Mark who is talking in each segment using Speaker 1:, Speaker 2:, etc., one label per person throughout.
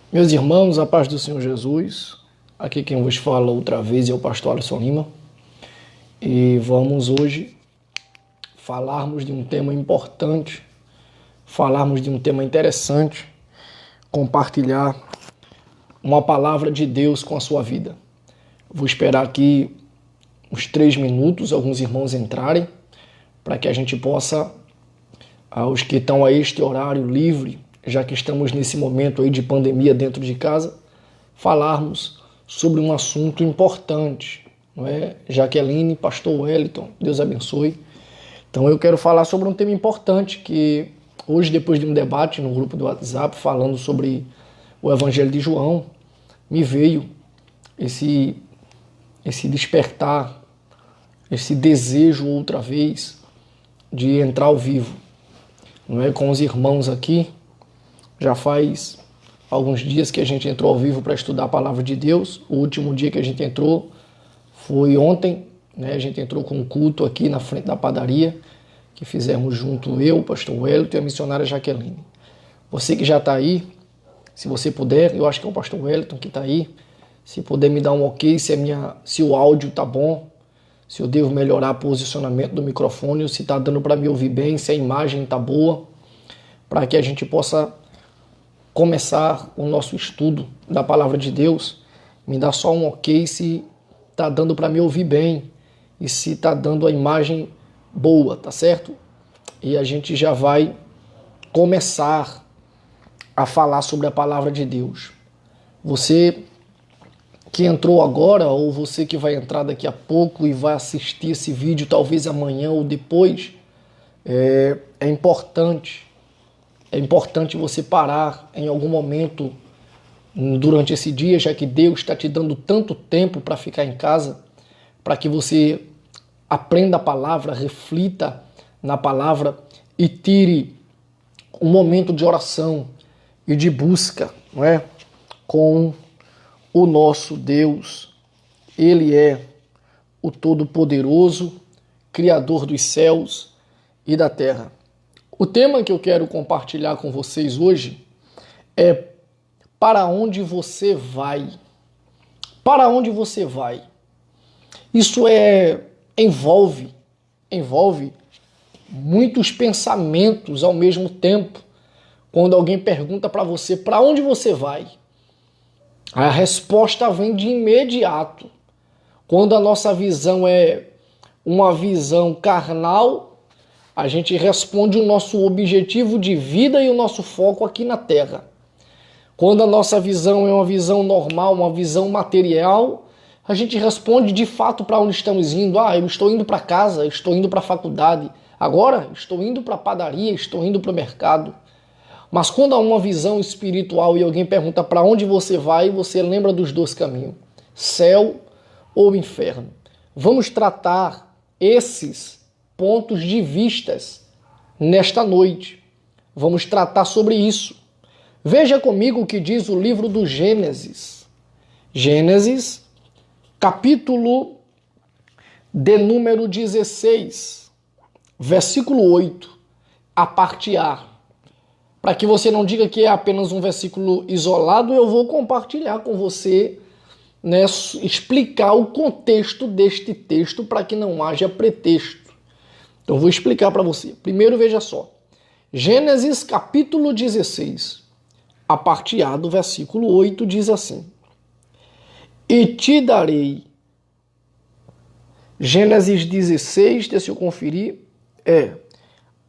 Speaker 1: Meus irmãos, a paz do Senhor Jesus. Aqui quem vos fala outra vez é o pastor Alisson Lima. E vamos hoje falarmos de um tema importante, falarmos de um tema interessante, compartilhar uma palavra de Deus com a sua vida. Vou esperar aqui uns 3 minutos, alguns irmãos entrarem, para que a gente possa, os que estão a este horário livre, já que estamos nesse momento aí de pandemia dentro de casa, falarmos sobre um assunto importante, não é? Jaqueline, pastor Wellington, Deus abençoe. Então eu quero falar sobre um tema importante que hoje, depois de um debate no grupo do WhatsApp, falando sobre o Evangelho de João, me veio esse despertar, esse desejo outra vez de entrar ao vivo, não é? Com os irmãos aqui. Já faz alguns dias que a gente entrou ao vivo para estudar a palavra de Deus. O último dia que a gente entrou foi ontem, né? A gente entrou com um culto aqui na frente da padaria, que fizemos junto eu, o pastor Wellington e a missionária Jaqueline. Você que já está aí, se você puder, eu acho que é o pastor Wellington que está aí, se puder me dar um ok, se o áudio está bom, se eu devo melhorar o posicionamento do microfone, ou se está dando para me ouvir bem, se a imagem está boa, para que a gente possa começar o nosso estudo da palavra de Deus. Me dá só um ok se está dando para me ouvir bem e se está dando a imagem boa, tá certo? E a gente já vai começar a falar sobre a palavra de Deus. Você que entrou agora, ou você que vai entrar daqui a pouco e vai assistir esse vídeo talvez amanhã ou depois, é importante você parar em algum momento durante esse dia, já que Deus está te dando tanto tempo para ficar em casa, para que você aprenda a palavra, reflita na palavra e tire um momento de oração e de busca, não é? Com o nosso Deus. Ele é o Todo-Poderoso, Criador dos céus e da terra. O tema que eu quero compartilhar com vocês hoje é: para onde você vai? Para onde você vai? Isso envolve muitos pensamentos ao mesmo tempo. Quando alguém pergunta para você para onde você vai, a resposta vem de imediato. Quando a nossa visão é uma visão carnal, a gente responde o nosso objetivo de vida e o nosso foco aqui na Terra. Quando a nossa visão é uma visão normal, uma visão material, a gente responde de fato para onde estamos indo. Eu estou indo para casa, estou indo para a faculdade. Agora, estou indo para a padaria, estou indo para o mercado. Mas quando há uma visão espiritual e alguém pergunta para onde você vai, você lembra dos 2 caminhos: céu ou inferno. Vamos tratar esses pontos de vistas nesta noite. Vamos tratar sobre isso. Veja comigo o que diz o livro do Gênesis. Gênesis, capítulo de número 16, versículo 8, a parte A. Para que você não diga que é apenas um versículo isolado, eu vou compartilhar com você, né, explicar o contexto deste texto para que não haja pretexto. Então vou explicar para você. Primeiro, veja só. Gênesis capítulo 16, a parte A do versículo 8 diz assim: e te darei. Gênesis 16, deixa eu conferir,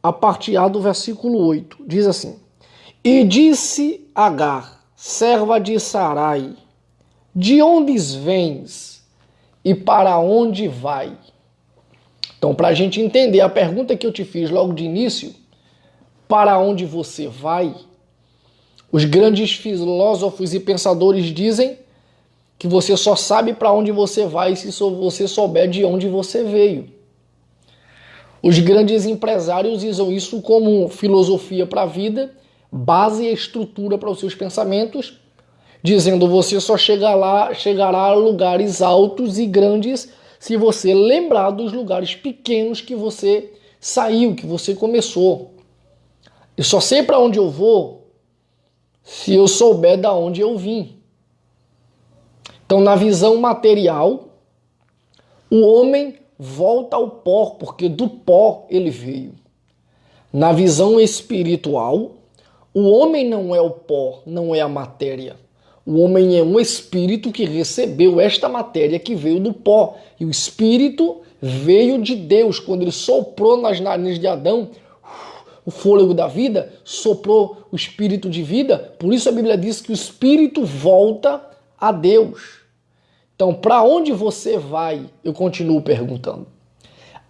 Speaker 1: a parte A do versículo 8, diz assim: e disse Agar, serva de Sarai, de onde vens e para onde vai? Então, para a gente entender a pergunta que eu te fiz logo de início, para onde você vai? Os grandes filósofos e pensadores dizem que você só sabe para onde você vai se você souber de onde você veio. Os grandes empresários usam isso como filosofia para a vida, base e estrutura para os seus pensamentos, dizendo que você só chegará a lugares altos e grandes se você lembrar dos lugares pequenos que você saiu, que você começou. Eu só sei para onde eu vou se eu souber da onde eu vim. Então, na visão material, o homem volta ao pó, porque do pó ele veio. Na visão espiritual, o homem não é o pó, não é a matéria. O homem é um espírito que recebeu esta matéria que veio do pó. E o espírito veio de Deus. Quando ele soprou nas narinas de Adão o fôlego da vida, soprou o espírito de vida. Por isso a Bíblia diz que o espírito volta a Deus. Então, para onde você vai? Eu continuo perguntando.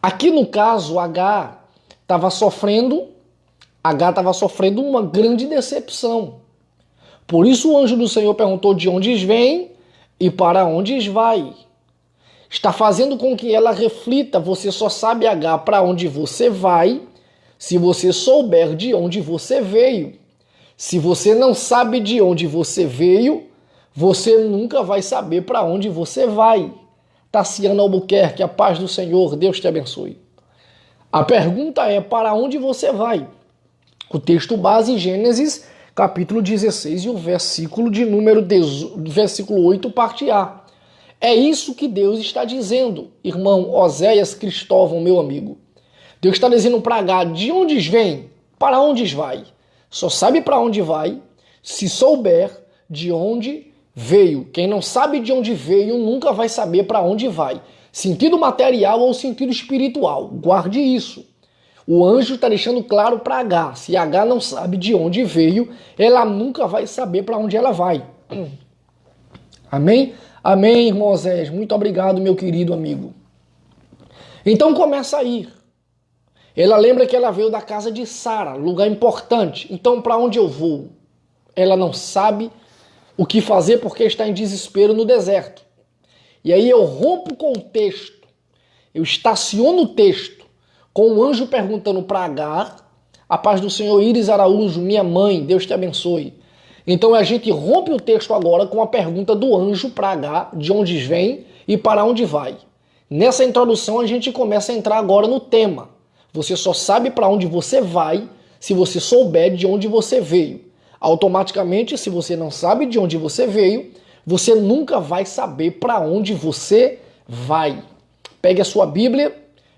Speaker 1: Aqui no caso, H estava sofrendo uma grande decepção. Por isso o anjo do Senhor perguntou de onde vem e para onde vai. Está fazendo com que ela reflita. Você só sabe, H, para onde você vai se você souber de onde você veio. Se você não sabe de onde você veio, você nunca vai saber para onde você vai. Tassiana Albuquerque, a paz do Senhor, Deus te abençoe. A pergunta é, para onde você vai? O texto base, Gênesis, capítulo 16 e o versículo de número versículo 8, parte A. É isso que Deus está dizendo, irmão Oséias Cristóvão, meu amigo. Deus está dizendo para H, de onde vem, para onde vai. Só sabe para onde vai se souber de onde veio. Quem não sabe de onde veio nunca vai saber para onde vai. Sentido material ou sentido espiritual. Guarde isso. O anjo está deixando claro para H. Se H não sabe de onde veio, ela nunca vai saber para onde ela vai. Amém? Amém, irmão Zé. Muito obrigado, meu querido amigo. Então começa a ir. Ela lembra que ela veio da casa de Sara, lugar importante. Então para onde eu vou? Ela não sabe o que fazer porque está em desespero no deserto. E aí eu rompo com o texto. Eu estaciono o texto com o anjo perguntando para Agar, a paz do Senhor, Iris Araújo, minha mãe, Deus te abençoe. Então a gente rompe o texto agora com a pergunta do anjo para Agar, de onde vem e para onde vai. Nessa introdução a gente começa a entrar agora no tema. Você só sabe para onde você vai se você souber de onde você veio. Automaticamente, se você não sabe de onde você veio, você nunca vai saber para onde você vai. Pegue a sua Bíblia,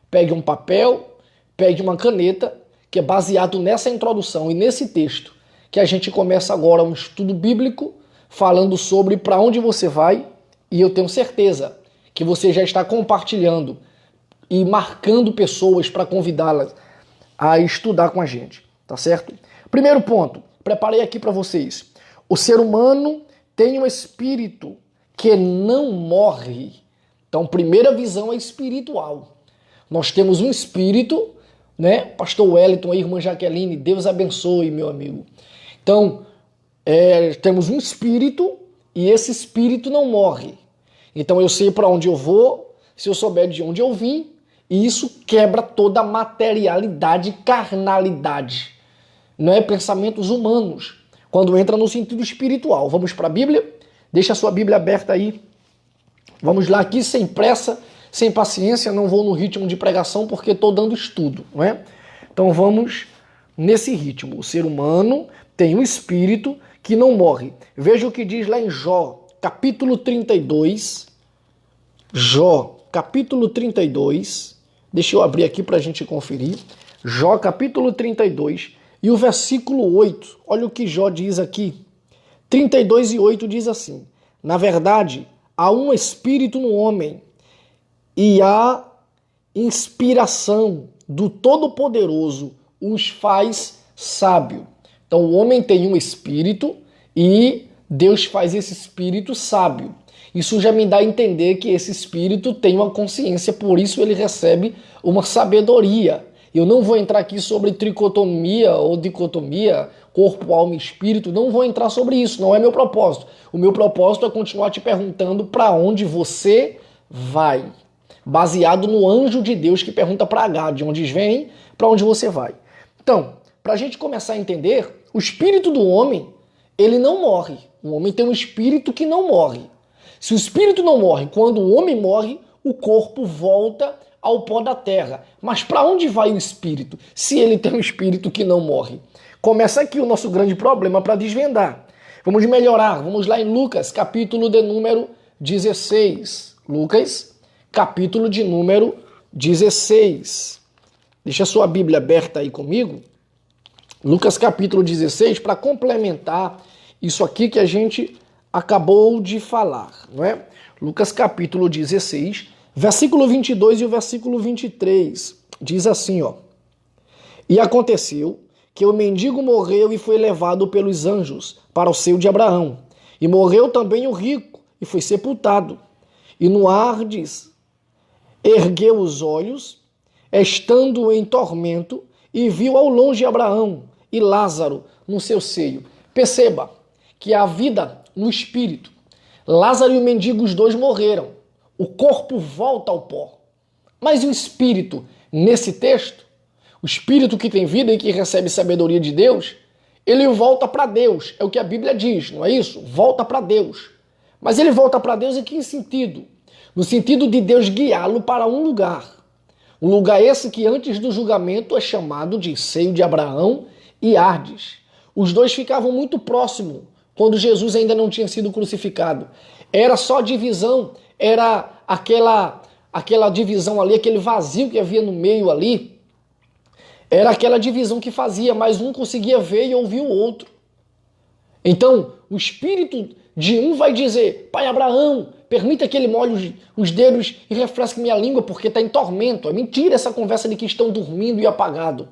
Speaker 1: pegue um papel, pegue uma caneta, que é baseado nessa introdução e nesse texto, que a gente começa agora um estudo bíblico falando sobre para onde você vai, e eu tenho certeza que você já está compartilhando e marcando pessoas para convidá-las a estudar com a gente, tá certo? Primeiro ponto, preparei aqui para vocês. O ser humano tem um espírito que não morre. Então, primeira visão é espiritual. Nós temos um espírito, né? Pastor Wellington, irmã Jaqueline, Deus abençoe, meu amigo. Então, temos um espírito e esse espírito não morre. Então, eu sei para onde eu vou, se eu souber de onde eu vim, e isso quebra toda a materialidade, carnalidade. Não é pensamentos humanos, quando entra no sentido espiritual. Vamos para a Bíblia? Deixa a sua Bíblia aberta aí. Vamos lá aqui, sem pressa, sem paciência, não vou no ritmo de pregação porque estou dando estudo, não é? Então vamos nesse ritmo. O ser humano tem um espírito que não morre. Veja o que diz lá em Jó, capítulo 32. Jó, capítulo 32. Deixa eu abrir aqui para a gente conferir. Jó, capítulo 32. E o versículo 8, olha o que Jó diz aqui. 32 e 8 diz assim: na verdade, há um espírito no homem e a inspiração do Todo-Poderoso os faz sábio. Então o homem tem um espírito e Deus faz esse espírito sábio. Isso já me dá a entender que esse espírito tem uma consciência, por isso ele recebe uma sabedoria. Eu não vou entrar aqui sobre tricotomia ou dicotomia, corpo, alma e espírito, não vou entrar sobre isso, não é meu propósito. O meu propósito é continuar te perguntando para onde você vai, baseado no anjo de Deus que pergunta para H, de onde vem, para onde você vai. Então, para a gente começar a entender, o espírito do homem, ele não morre. O homem tem um espírito que não morre. Se o espírito não morre, quando o homem morre, o corpo volta ao pó da terra. Mas para onde vai o espírito, se ele tem um espírito que não morre? Começa aqui o nosso grande problema para desvendar. Vamos melhorar. Vamos lá em Lucas, capítulo de número 16. Lucas, capítulo de número 16. Deixa a sua Bíblia aberta aí comigo. Lucas, capítulo 16, para complementar isso aqui que a gente acabou de falar, não é? Lucas, capítulo 16, versículo 22 e o versículo 23. Diz assim, ó. E aconteceu que o mendigo morreu e foi levado pelos anjos para o seio de Abraão. E morreu também o rico e foi sepultado. E no Hades ergueu os olhos, estando em tormento, e viu ao longe Abraão e Lázaro no seu seio. Perceba que a vida no espírito. Lázaro e o mendigo, os dois morreram. O corpo volta ao pó. Mas e o espírito, nesse texto, o espírito que tem vida e que recebe sabedoria de Deus, ele volta para Deus. É o que a Bíblia diz, não é isso? Volta para Deus. Mas ele volta para Deus em que sentido? No sentido de Deus guiá-lo para um lugar. Um lugar esse que antes do julgamento é chamado de seio de Abraão e Hades. Os dois ficavam muito próximos quando Jesus ainda não tinha sido crucificado. Era só divisão, era aquela divisão ali, aquele vazio que havia no meio ali. Era aquela divisão que fazia, mas um conseguia ver e ouvir o outro. Então, o espírito de um vai dizer, pai Abraão, permita que ele molhe os dedos e refresque minha língua porque está em tormento. É mentira essa conversa de que estão dormindo e apagado.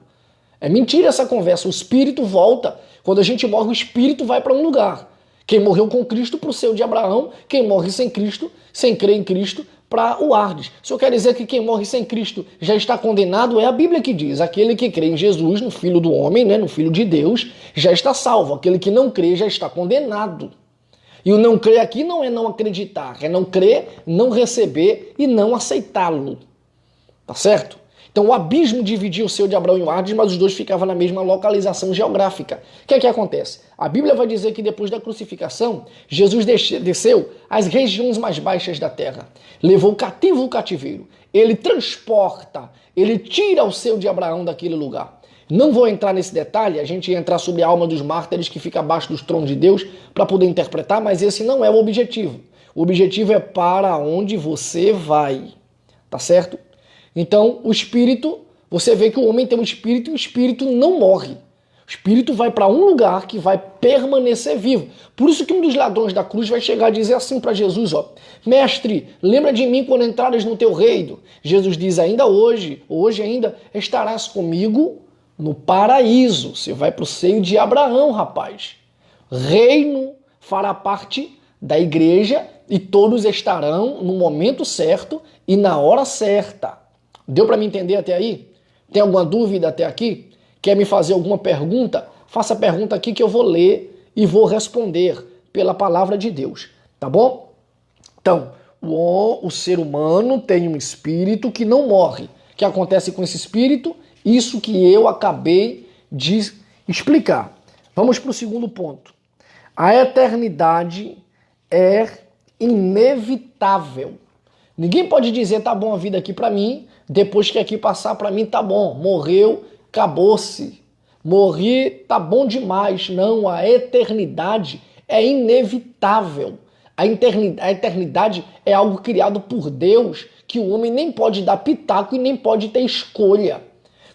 Speaker 1: É mentira essa conversa. O espírito volta. Quando a gente morre, o espírito vai para um lugar. Quem morreu com Cristo para o seio de Abraão, quem morre sem Cristo, sem crer em Cristo, para o Hades. Se eu quero dizer que quem morre sem Cristo já está condenado, é a Bíblia que diz. Aquele que crê em Jesus, no Filho do homem, né, no Filho de Deus, já está salvo. Aquele que não crê já está condenado. E o não crer aqui não é não acreditar, é não crer, não receber e não aceitá-lo. Tá certo? Então o abismo dividia o seio de Abraão e o Hades, mas os dois ficavam na mesma localização geográfica. O que é que acontece? A Bíblia vai dizer que depois da crucificação, Jesus desceu às regiões mais baixas da terra. Levou cativo o cativeiro. Ele transporta, ele tira o seio de Abraão daquele lugar. Não vou entrar nesse detalhe, a gente ia entrar sobre a alma dos mártires que fica abaixo dos tronos de Deus para poder interpretar, mas esse não é o objetivo. O objetivo é para onde você vai. Tá certo? Então, o espírito, você vê que o homem tem um espírito e o espírito não morre. O espírito vai para um lugar que vai permanecer vivo. Por isso que um dos ladrões da cruz vai chegar a dizer assim para Jesus, ó, mestre, lembra de mim quando entrares no teu reino. Jesus diz, ainda hoje ainda, estarás comigo no paraíso. Você vai para o seio de Abraão, rapaz. Reino fará parte da igreja e todos estarão no momento certo e na hora certa. Deu para me entender até aí? Tem alguma dúvida até aqui? Quer me fazer alguma pergunta? Faça a pergunta aqui que eu vou ler e vou responder pela palavra de Deus, tá bom? Então, o ser humano tem um espírito que não morre. O que acontece com esse espírito? Isso que eu acabei de explicar. Vamos para o segundo ponto. A eternidade é inevitável. Ninguém pode dizer, tá bom a vida aqui para mim, depois que aqui passar para mim tá bom. Morreu, acabou-se. Morri, tá bom demais. Não, a eternidade é inevitável. A eternidade é algo criado por Deus que o homem nem pode dar pitaco e nem pode ter escolha.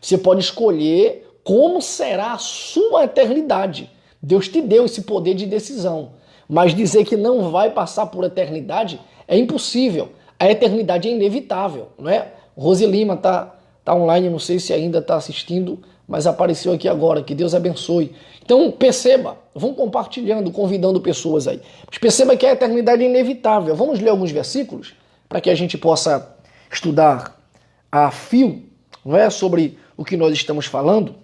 Speaker 1: Você pode escolher como será a sua eternidade. Deus te deu esse poder de decisão. Mas dizer que não vai passar por eternidade é impossível. A eternidade é inevitável, não é? Rose Lima tá online, não sei se ainda está assistindo, mas apareceu aqui agora. Que Deus abençoe. Então perceba, vão compartilhando, convidando pessoas aí. Mas perceba que a eternidade é inevitável. Vamos ler alguns versículos para que a gente possa estudar a fio, não é, sobre o que nós estamos falando.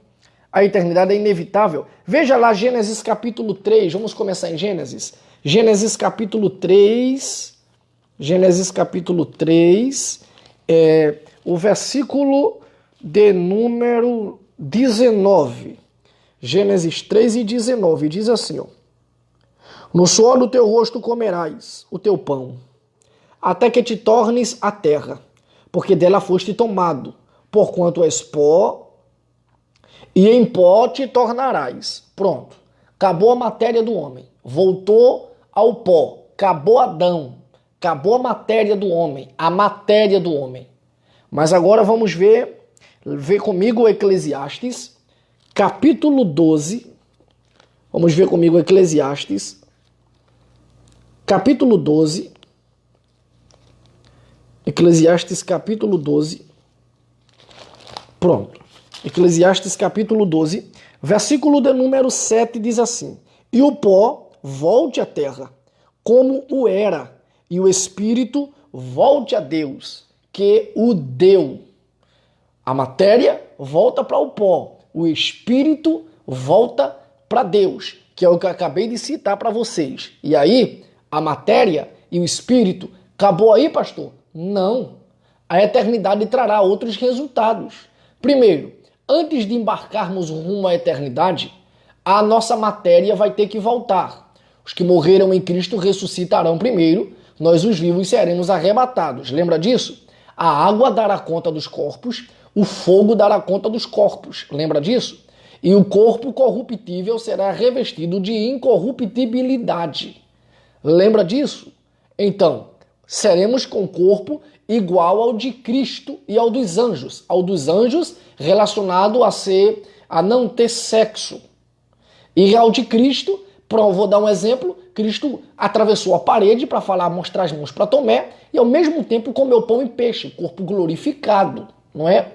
Speaker 1: A eternidade é inevitável. Veja lá Gênesis capítulo 3, vamos começar em Gênesis. Gênesis capítulo 3, o versículo de número 19. Gênesis 3 e 19, diz assim, ó. No suor do teu rosto comerás o teu pão, até que te tornes a terra, porque dela foste tomado, porquanto és pó, e em pó te tornarás. Pronto. Acabou a matéria do homem. voltou ao pó. Acabou Adão, acabou a matéria do homem, a matéria do homem. Mas agora vamos ver comigo Eclesiastes, capítulo 12. Vamos ver comigo Eclesiastes, capítulo 12. Eclesiastes, capítulo 12. Pronto. Eclesiastes, capítulo 12, versículo de número 7 diz assim: E o pó volte à terra, como o era, e o espírito volte a Deus, que o deu. A matéria volta para o pó, o espírito volta para Deus, que é o que eu acabei de citar para vocês. E aí, a matéria e o espírito, acabou aí, pastor? Não. A eternidade trará outros resultados. Primeiro, antes de embarcarmos rumo à eternidade, a nossa matéria vai ter que voltar. Os que morreram em Cristo ressuscitarão primeiro, nós os vivos seremos arrebatados. Lembra disso? A água dará conta dos corpos, o fogo dará conta dos corpos. Lembra disso? E o corpo corruptível será revestido de incorruptibilidade. Lembra disso? Então, seremos com corpo igual ao de Cristo e ao dos anjos. Ao dos anjos relacionado a não ter sexo. E ao de Cristo, vou dar um exemplo, Cristo atravessou a parede para mostrar as mãos para Tomé e ao mesmo tempo comeu pão e peixe, corpo glorificado, não é?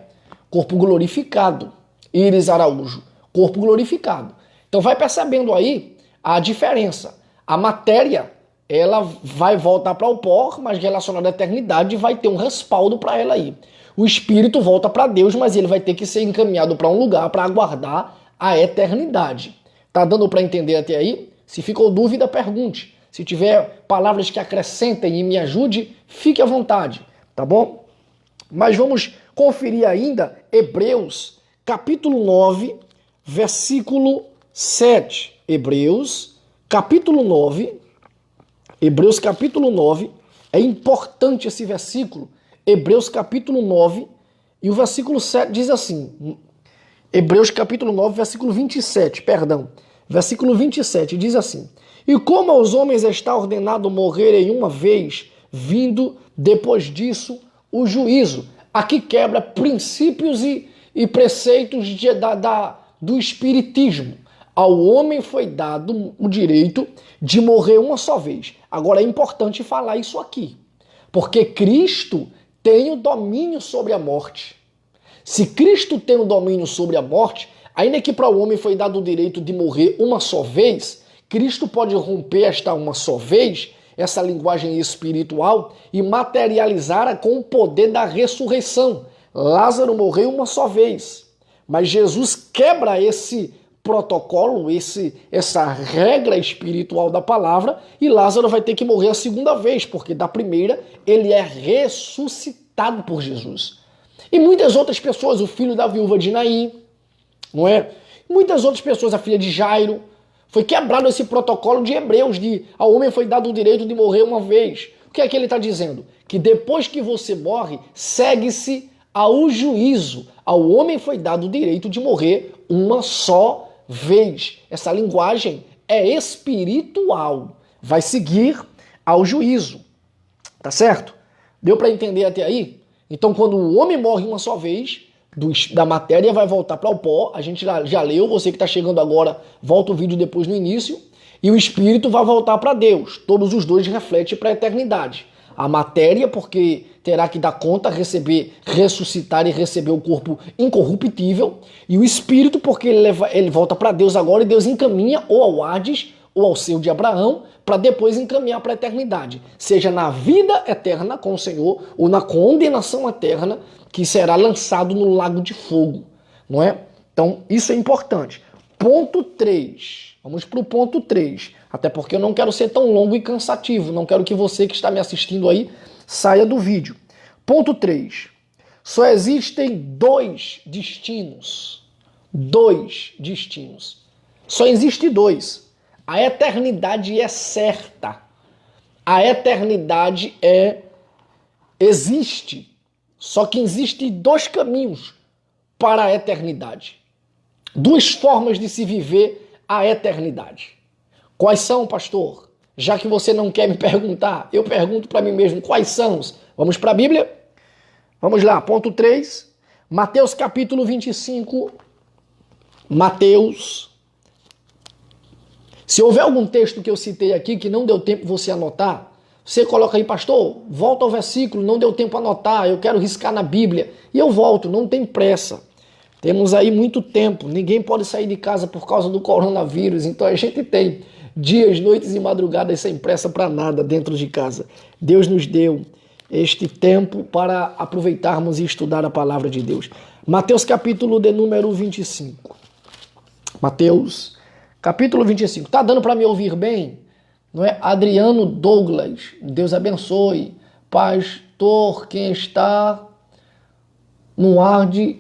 Speaker 1: Corpo glorificado. Iris Araújo, corpo glorificado. Então vai percebendo aí a diferença. A matéria, ela vai voltar para o pó, mas relacionada à eternidade vai ter um respaldo para ela aí. O espírito volta para Deus, mas ele vai ter que ser encaminhado para um lugar para aguardar a eternidade. Tá dando para entender até aí? Se ficou dúvida, pergunte. Se tiver palavras que acrescentem e me ajude, fique à vontade, tá bom? Mas vamos conferir ainda Hebreus, capítulo 9, versículo 7. Hebreus, capítulo 9, é importante esse versículo. Hebreus, capítulo 9, e o versículo 7 diz assim, Hebreus, capítulo 9, versículo 27, perdão. Versículo 27 diz assim: E como aos homens está ordenado morrerem uma vez, vindo depois disso o juízo. Aqui quebra princípios e preceitos do espiritismo. Ao homem foi dado o direito de morrer uma só vez. Agora é importante falar isso aqui, porque Cristo tem o domínio sobre a morte. Se Cristo tem o domínio sobre a morte, ainda que para o homem foi dado o direito de morrer uma só vez, Cristo pode romper esta uma só vez, essa linguagem espiritual, e materializar com o poder da ressurreição. Lázaro morreu uma só vez, mas Jesus quebra esse protocolo, essa regra espiritual da palavra, e Lázaro vai ter que morrer a segunda vez, porque da primeira ele é ressuscitado por Jesus. E muitas outras pessoas, o filho da viúva de Naim, não é? Muitas outras pessoas, a filha de Jairo, foi quebrado esse protocolo de Hebreus, ao homem foi dado o direito de morrer uma vez. O que é que ele está dizendo? Que depois que você morre, segue-se ao juízo. Ao homem foi dado o direito de morrer uma só vez. Essa linguagem é espiritual. Vai seguir ao juízo. Tá certo? Deu para entender até aí? Então, quando o homem morre uma só vez, da matéria vai voltar para o pó, a gente já leu, você que está chegando agora, volta o vídeo depois no início, e o espírito vai voltar para Deus. Todos os dois refletem para a eternidade. A matéria, porque terá que dar conta, ressuscitar e receber o corpo incorruptível, e o espírito, porque ele volta para Deus agora e Deus encaminha ou ao Hades ou ao seio de Abraão, para depois encaminhar para a eternidade. Seja na vida eterna com o Senhor ou na condenação eterna, que será lançado no lago de fogo, não é? Então, isso é importante. Ponto 3. Vamos para o ponto 3. Até porque eu não quero ser tão longo e cansativo. Não quero que você que está me assistindo aí saia do vídeo. Ponto 3. Só existem dois destinos. Dois destinos. Só existe dois. A eternidade é certa. A eternidade existe. Só que existem dois caminhos para a eternidade. Duas formas de se viver a eternidade. Quais são, pastor? Já que você não quer me perguntar, eu pergunto para mim mesmo, quais são? Vamos para a Bíblia? Vamos lá, ponto 3. Mateus capítulo 25. Mateus. Se houver algum texto que eu citei aqui que não deu tempo você anotar, você coloca aí, pastor, volta ao versículo, não deu tempo a anotar, eu quero riscar na Bíblia. E eu volto, não tem pressa. Temos aí muito tempo, ninguém pode sair de casa por causa do coronavírus, então a gente tem dias, noites e madrugadas sem pressa para nada dentro de casa. Deus nos deu este tempo para aproveitarmos e estudar a palavra de Deus. Mateus capítulo de número 25. Mateus capítulo 25. Tá dando para me ouvir bem? Não é? Adriano Douglas, Deus abençoe. Pastor, quem está no Hades,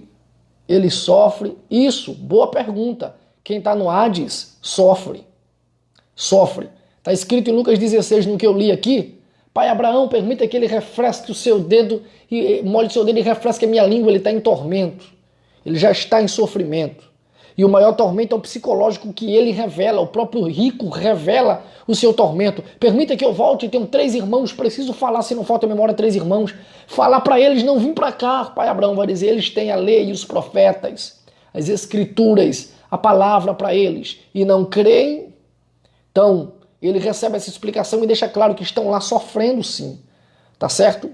Speaker 1: ele sofre? Isso, boa pergunta. Quem está no Hades, sofre. Sofre. Está escrito em Lucas 16, no que eu li aqui. Pai Abraão, permita que ele refresque o seu dedo, e molhe o seu dedo e refresque a minha língua. Ele está em tormento. Ele já está em sofrimento. E o maior tormento é o psicológico que ele revela. O próprio rico revela o seu tormento. Permita que eu volte, tenho 3 irmãos, preciso falar, se não falta memória, 3 irmãos. Falar para eles, não vim para cá. Pai Abraão vai dizer, eles têm a lei e os profetas, as escrituras, a palavra para eles. E não creem. Então, ele recebe essa explicação e deixa claro que estão lá sofrendo sim. Tá certo?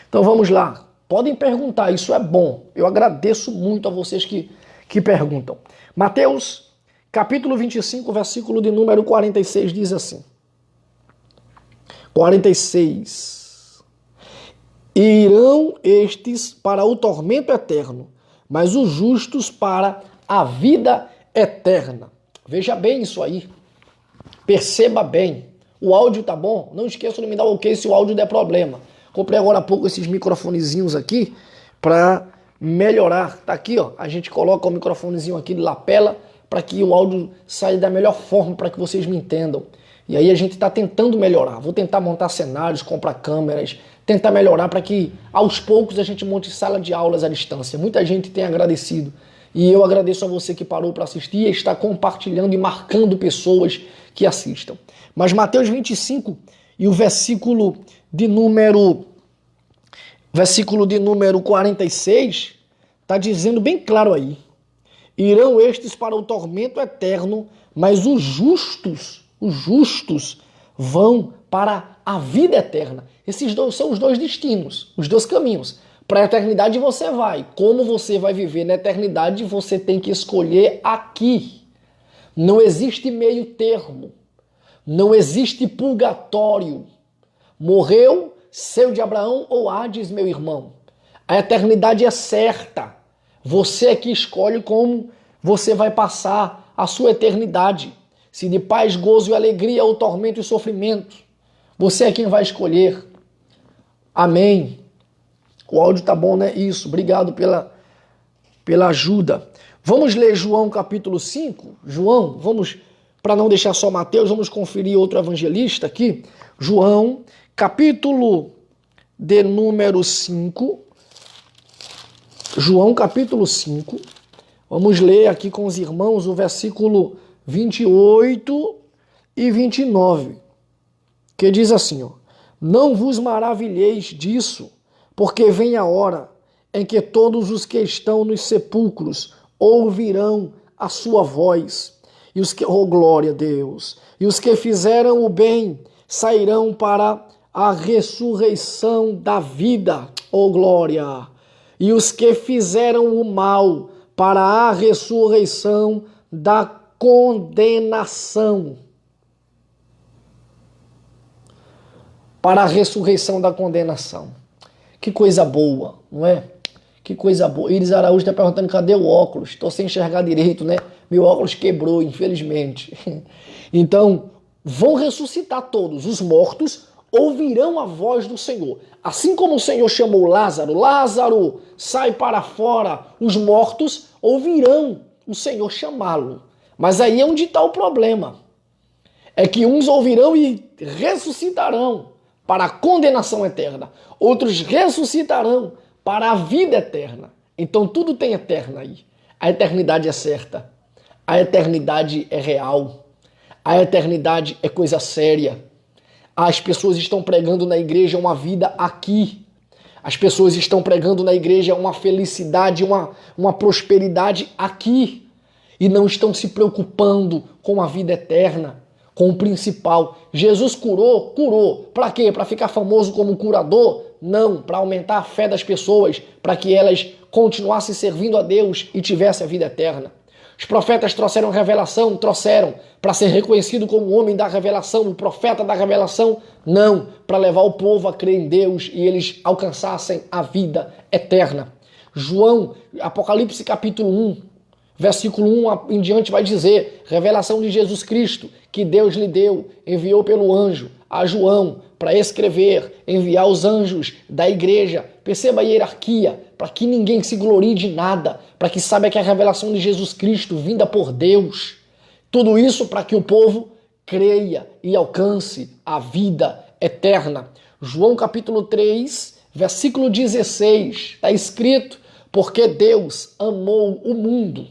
Speaker 1: Então vamos lá. Podem perguntar, isso é bom. Eu agradeço muito a vocês que perguntam. Mateus, capítulo 25, versículo de número 46, diz assim. 46. Irão estes para o tormento eterno, mas os justos para a vida eterna. Veja bem isso aí. Perceba bem. O áudio tá bom? Não esqueça de me dar o ok se o áudio der problema. Comprei agora há pouco esses microfonezinhos aqui para melhorar. Tá aqui, ó. A gente coloca o microfonezinho aqui de lapela para que o áudio saia da melhor forma para que vocês me entendam. E aí a gente está tentando melhorar. Vou tentar montar cenários, comprar câmeras, tentar melhorar para que aos poucos a gente monte sala de aulas à distância. Muita gente tem agradecido. E eu agradeço a você que parou para assistir e está compartilhando e marcando pessoas que assistam. Mas Mateus 25 e o versículo de número 46 está dizendo bem claro aí. Irão estes para o tormento eterno, mas os justos vão para a vida eterna. Esses dois são os 2 destinos, os 2 caminhos. Para a eternidade você vai. Como você vai viver na eternidade, você tem que escolher aqui. Não existe meio termo. Não existe purgatório. Morreu, seu de Abraão ou Hades, meu irmão. A eternidade é certa. Você é que escolhe como você vai passar a sua eternidade. Se de paz, gozo e alegria ou tormento e sofrimento. Você é quem vai escolher. Amém. O áudio tá bom, né? Isso. Obrigado pela ajuda. Vamos ler João capítulo 5? João, vamos, para não deixar só Mateus, vamos conferir outro evangelista aqui. João, capítulo de número 5. João capítulo 5. Vamos ler aqui com os irmãos o versículo 28 e 29. Que diz assim, ó. Não vos maravilheis disso, porque vem a hora em que todos os que estão nos sepulcros ouvirão a sua voz, e os que, oh glória a Deus, e os que fizeram o bem sairão para a ressurreição da vida, oh glória, e os que fizeram o mal para a ressurreição da condenação. Para a ressurreição da condenação. Que coisa boa, não é? Que coisa boa. Iris Araújo está perguntando, cadê o óculos? Estou sem enxergar direito, né? Meu óculos quebrou, infelizmente. Então, vão ressuscitar todos. Os mortos ouvirão a voz do Senhor. Assim como o Senhor chamou Lázaro, Lázaro, sai para fora. Os mortos ouvirão o Senhor chamá-lo. Mas aí é onde está o problema. É que uns ouvirão e ressuscitarão para a condenação eterna. Outros ressuscitarão para a vida eterna. Então tudo tem eterna aí. A eternidade é certa. A eternidade é real. A eternidade é coisa séria. As pessoas estão pregando na igreja uma vida aqui. As pessoas estão pregando na igreja uma felicidade, uma prosperidade aqui. E não estão se preocupando com a vida eterna, com o principal. Jesus curou? Curou. Para quê? Para ficar famoso como curador? Não, para aumentar a fé das pessoas, para que elas continuassem servindo a Deus e tivessem a vida eterna. Os profetas trouxeram revelação? Trouxeram. Para ser reconhecido como o homem da revelação, o profeta da revelação? Não. Para levar o povo a crer em Deus e eles alcançassem a vida eterna. João, Apocalipse capítulo 1, versículo 1 em diante vai dizer, revelação de Jesus Cristo, que Deus lhe deu, enviou pelo anjo a João para escrever, enviar os anjos da igreja. Perceba a hierarquia, para que ninguém se glorie de nada, para que saiba que é a revelação de Jesus Cristo vinda por Deus. Tudo isso para que o povo creia e alcance a vida eterna. João capítulo 3, versículo 16, está escrito, porque Deus amou o mundo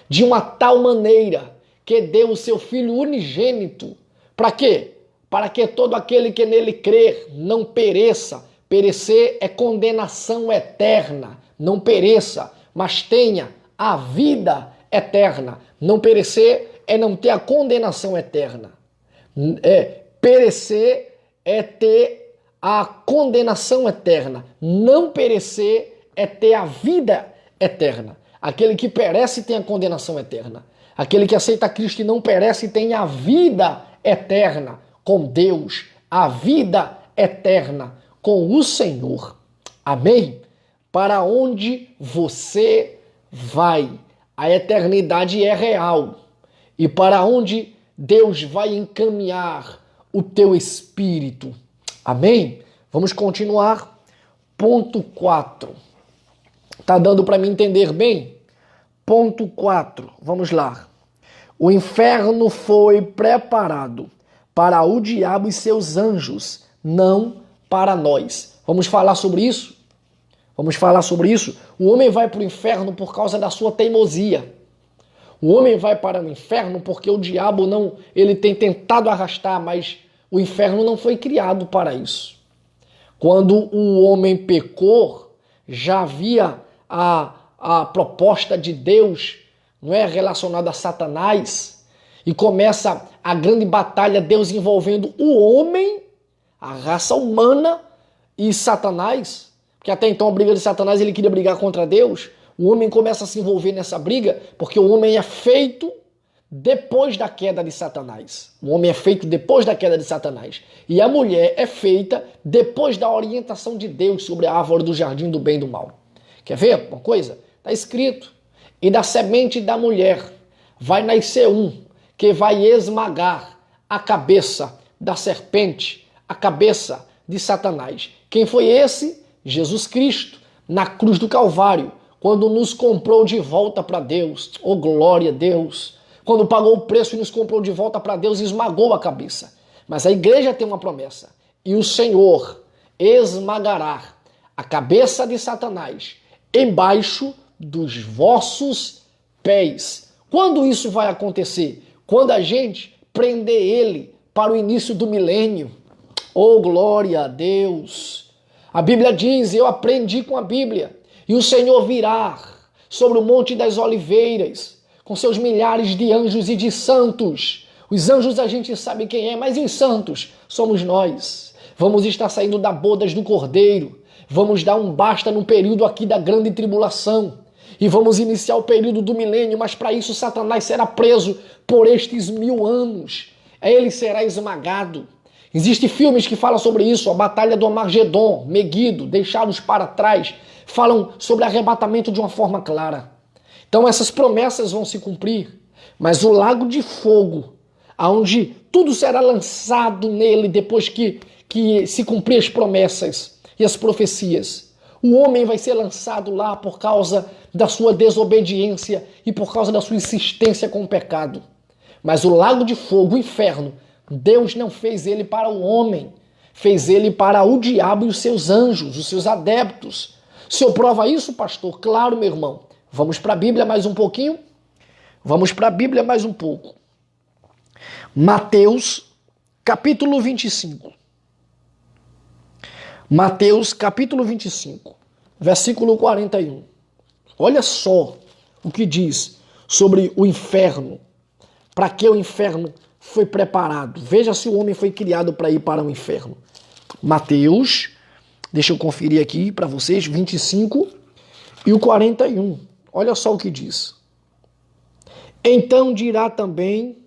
Speaker 1: de uma tal maneira que deu o seu Filho unigênito. Para quê? Para que todo aquele que nele crer não pereça. Perecer é condenação eterna. Não pereça, mas tenha a vida eterna. Não perecer é não ter a condenação eterna. Perecer é ter a condenação eterna. Não perecer é ter a vida eterna. Aquele que perece tem a condenação eterna. Aquele que aceita Cristo e não perece tem a vida eterna com Deus, a vida eterna com o Senhor. Amém? Para onde você vai? A eternidade é real. E para onde Deus vai encaminhar o teu espírito? Amém? Vamos continuar. Ponto 4. Tá dando para me entender bem? Ponto 4. Vamos lá. O inferno foi preparado para o diabo e seus anjos, não para nós. Vamos falar sobre isso? Vamos falar sobre isso? O homem vai para o inferno por causa da sua teimosia. O homem vai para o inferno porque o diabo ele tem tentado arrastar, mas o inferno não foi criado para isso. Quando o homem pecou, já havia a proposta de Deus, não é, relacionada a Satanás, e começa a grande batalha, Deus envolvendo o homem, a raça humana e Satanás, porque até então a briga de Satanás, ele queria brigar contra Deus. O homem começa a se envolver nessa briga, porque o homem é feito depois da queda de Satanás. O homem é feito depois da queda de Satanás. E a mulher é feita depois da orientação de Deus sobre a árvore do jardim do bem e do mal. Quer ver uma coisa? Está escrito, e da semente da mulher vai nascer um que vai esmagar a cabeça da serpente, a cabeça de Satanás. Quem foi esse? Jesus Cristo, na cruz do Calvário, quando nos comprou de volta para Deus. Oh, glória a Deus! Quando pagou o preço e nos comprou de volta para Deus, esmagou a cabeça. Mas a igreja tem uma promessa. E o Senhor esmagará a cabeça de Satanás embaixo dos vossos pés. Quando isso vai acontecer? Quando a gente prender ele para o início do milênio. Oh, glória a Deus! A Bíblia diz, eu aprendi com a Bíblia, e o Senhor virá sobre o Monte das Oliveiras, com seus milhares de anjos e de santos. Os anjos a gente sabe quem é, mas os santos somos nós. Vamos estar saindo da bodas do Cordeiro. Vamos dar um basta no período aqui da grande tribulação. E vamos iniciar o período do milênio, mas para isso Satanás será preso por estes 1000 anos. Ele será esmagado. Existem filmes que falam sobre isso, a Batalha do Armagedon, Meguido, Deixá-los para trás, falam sobre arrebatamento de uma forma clara. Então essas promessas vão se cumprir, mas o lago de fogo, onde tudo será lançado nele depois que se cumprir as promessas e as profecias, o homem vai ser lançado lá por causa da sua desobediência e por causa da sua insistência com o pecado. Mas o lago de fogo, o inferno, Deus não fez ele para o homem, fez ele para o diabo e os seus anjos, os seus adeptos. O senhor prova isso, pastor? Claro, meu irmão. Vamos para a Bíblia mais um pouquinho? Vamos para a Bíblia mais um pouco. Mateus, capítulo 25. Mateus, capítulo 25, versículo 41. Olha só o que diz sobre o inferno. Para que o inferno foi preparado? Veja se o homem foi criado para ir para o inferno. Mateus, deixa eu conferir aqui para vocês, 25 e o 41. Olha só o que diz. Então dirá também...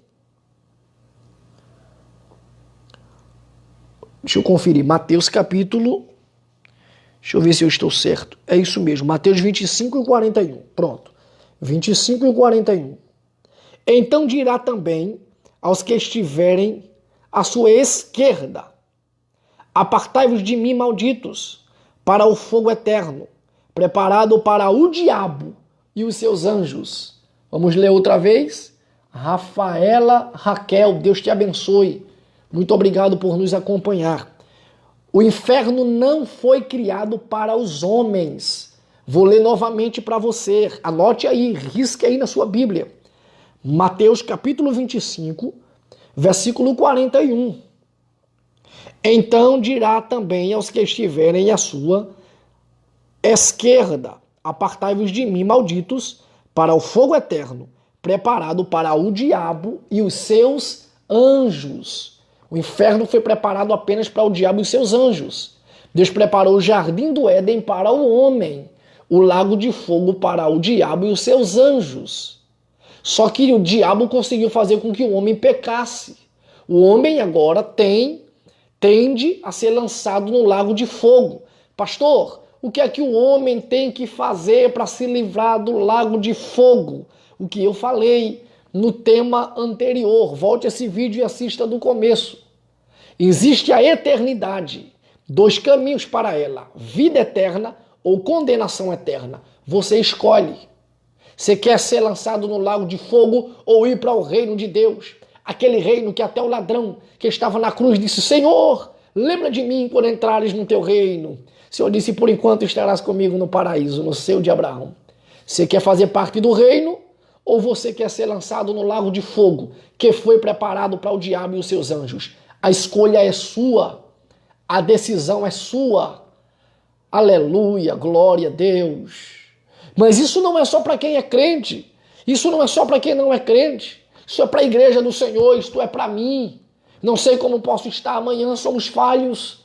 Speaker 1: Deixa eu conferir. Mateus capítulo... Deixa eu ver se eu estou certo. É isso mesmo. Mateus 25 e 41. Pronto. 25 e 41. Então dirá também aos que estiverem à sua esquerda: apartai-vos de mim, malditos, para o fogo eterno, preparado para o diabo e os seus anjos. Vamos ler outra vez? Rafaela Raquel, Deus te abençoe. Muito obrigado por nos acompanhar. O inferno não foi criado para os homens. Vou ler novamente para você. Anote aí, risque aí na sua Bíblia. Mateus capítulo 25, versículo 41. Então dirá também aos que estiverem à sua esquerda: apartai-vos de mim, malditos, para o fogo eterno, preparado para o diabo e os seus anjos. O inferno foi preparado apenas para o diabo e seus anjos. Deus preparou o jardim do Éden para o homem, o lago de fogo para o diabo e os seus anjos. Só que o diabo conseguiu fazer com que o homem pecasse. O homem agora tende a ser lançado no lago de fogo. Pastor, o que é que o homem tem que fazer para se livrar do lago de fogo? O que eu falei no tema anterior. Volte esse vídeo e assista do começo. Existe a eternidade. 2 caminhos para ela: vida eterna ou condenação eterna. Você escolhe. Você quer ser lançado no lago de fogo ou ir para o reino de Deus? Aquele reino que até o ladrão que estava na cruz disse: Senhor, lembra de mim quando entrares no teu reino. O Senhor disse: por enquanto estarás comigo no paraíso, no seio de Abraão. Você quer fazer parte do reino ou você quer ser lançado no lago de fogo que foi preparado para o diabo e os seus anjos? A escolha é sua. A decisão é sua. Aleluia, glória a Deus. Mas isso não é só para quem é crente. Isso não é só para quem não é crente. Isso é para a igreja do Senhor, isto é para mim. Não sei como posso estar amanhã, somos falhos.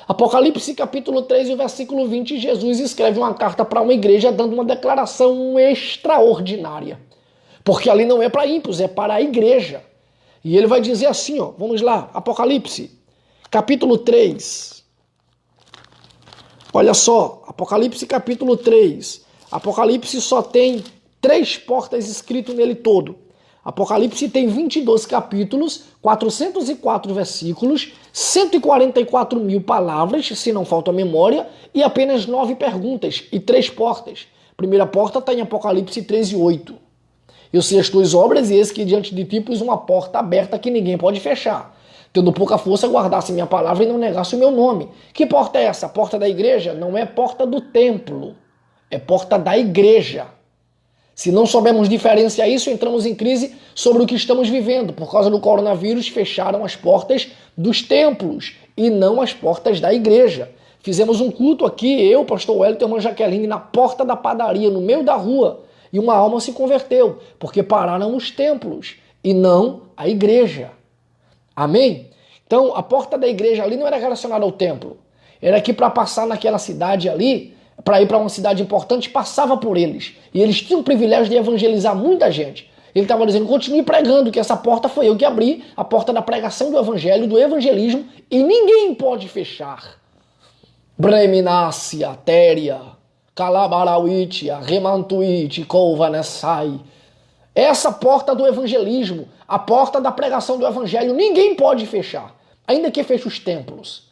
Speaker 1: Apocalipse capítulo 3 e versículo 20, Jesus escreve uma carta para uma igreja dando uma declaração extraordinária. Porque ali não é para ímpios, é para a igreja. E ele vai dizer assim, ó, vamos lá, Apocalipse capítulo 3. Olha só, Apocalipse capítulo 3. Apocalipse só tem 3 portas escrito nele todo. Apocalipse tem 22 capítulos, 404 versículos, 144 mil palavras, se não falta a memória, e apenas 9 perguntas e 3 portas. A primeira porta está em Apocalipse 13, 8. Eu sei as tuas obras e eis que diante de ti pus uma porta aberta que ninguém pode fechar. Tendo pouca força, guardasse minha palavra e não negasse o meu nome. Que porta é essa? A porta da igreja? Não é porta do templo, é porta da igreja. Se não soubermos diferenciar isso, entramos em crise sobre o que estamos vivendo. Por causa do coronavírus, fecharam as portas dos templos e não as portas da igreja. Fizemos um culto aqui, eu, pastor Wellington e a irmã Jaqueline, na porta da padaria, no meio da rua. E uma alma se converteu, porque pararam os templos e não a igreja. Amém? Então, a porta da igreja ali não era relacionada ao templo. Era que para passar naquela cidade ali, para ir para uma cidade importante, passava por eles. E eles tinham o privilégio de evangelizar muita gente. Ele estava dizendo: continue pregando, que essa porta foi eu que abri, a porta da pregação do evangelho, do evangelismo, e ninguém pode fechar. Breminácia, Téria, Calabarauitia, Remantuiti, Couvanessai. Essa porta do evangelismo, a porta da pregação do evangelho, ninguém pode fechar. Ainda que feche os templos.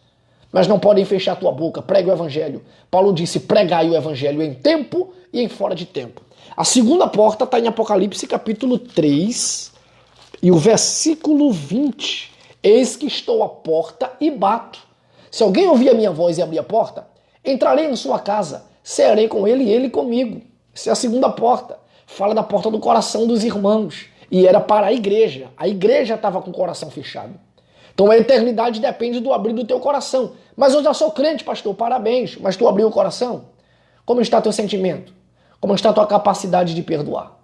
Speaker 1: Mas não podem fechar a tua boca, pregue o evangelho. Paulo disse: pregai o evangelho em tempo e em fora de tempo. A segunda porta está em Apocalipse capítulo 3 e o versículo 20. Eis que estou à porta e bato. Se alguém ouvir a minha voz e abrir a porta, entrarei em sua casa, cearei com ele e ele comigo. Essa é a segunda porta. Fala da porta do coração dos irmãos. E era para a igreja. A igreja estava com o coração fechado. Então a eternidade depende do abrir do teu coração. Mas eu já sou crente, pastor, parabéns. Mas tu abriu o coração? Como está teu sentimento? Como está a tua capacidade de perdoar?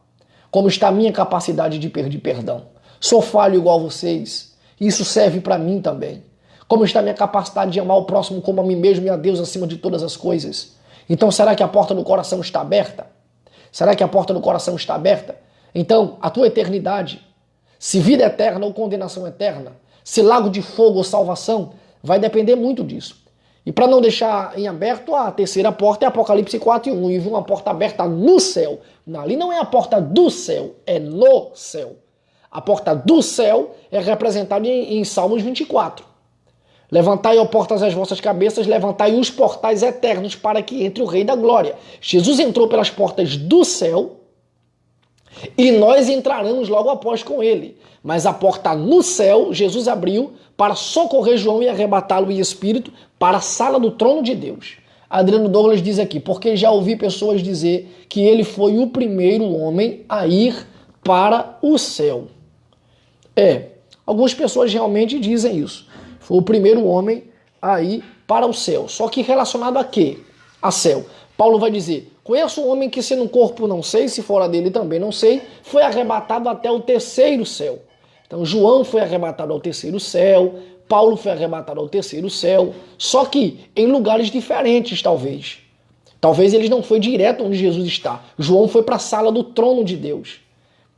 Speaker 1: Como está a minha capacidade de pedir perdão? Sou falho igual vocês. Isso serve para mim também. Como está a minha capacidade de amar o próximo como a mim mesmo e a Deus acima de todas as coisas? Então será que a porta do coração está aberta? Será que a porta do coração está aberta? Então, a tua eternidade, se vida eterna ou condenação eterna, se lago de fogo ou salvação, vai depender muito disso. E para não deixar em aberto, a terceira porta é Apocalipse 4:1. E vi uma porta aberta no céu. Ali não é a porta do céu, é no céu. A porta do céu é representada em Salmos 24. Levantai, ó portas, as vossas cabeças, levantai os portais eternos para que entre o Rei da Glória. Jesus entrou pelas portas do céu e nós entraremos logo após com ele. Mas a porta no céu, Jesus abriu para socorrer João e arrebatá-lo em espírito para a sala do trono de Deus. Adriano Douglas diz aqui, porque já ouvi pessoas dizer que ele foi o primeiro homem a ir para o céu. Algumas pessoas realmente dizem isso. Foi o primeiro homem a ir para o céu. Só que relacionado a quê? A céu. Paulo vai dizer, conheço um homem que se no corpo não sei, se fora dele também não sei, foi arrebatado até o terceiro céu. Então João foi arrebatado ao terceiro céu, Paulo foi arrebatado ao terceiro céu, só que em lugares diferentes talvez. Talvez eles não foi direto onde Jesus está. João foi para a sala do trono de Deus.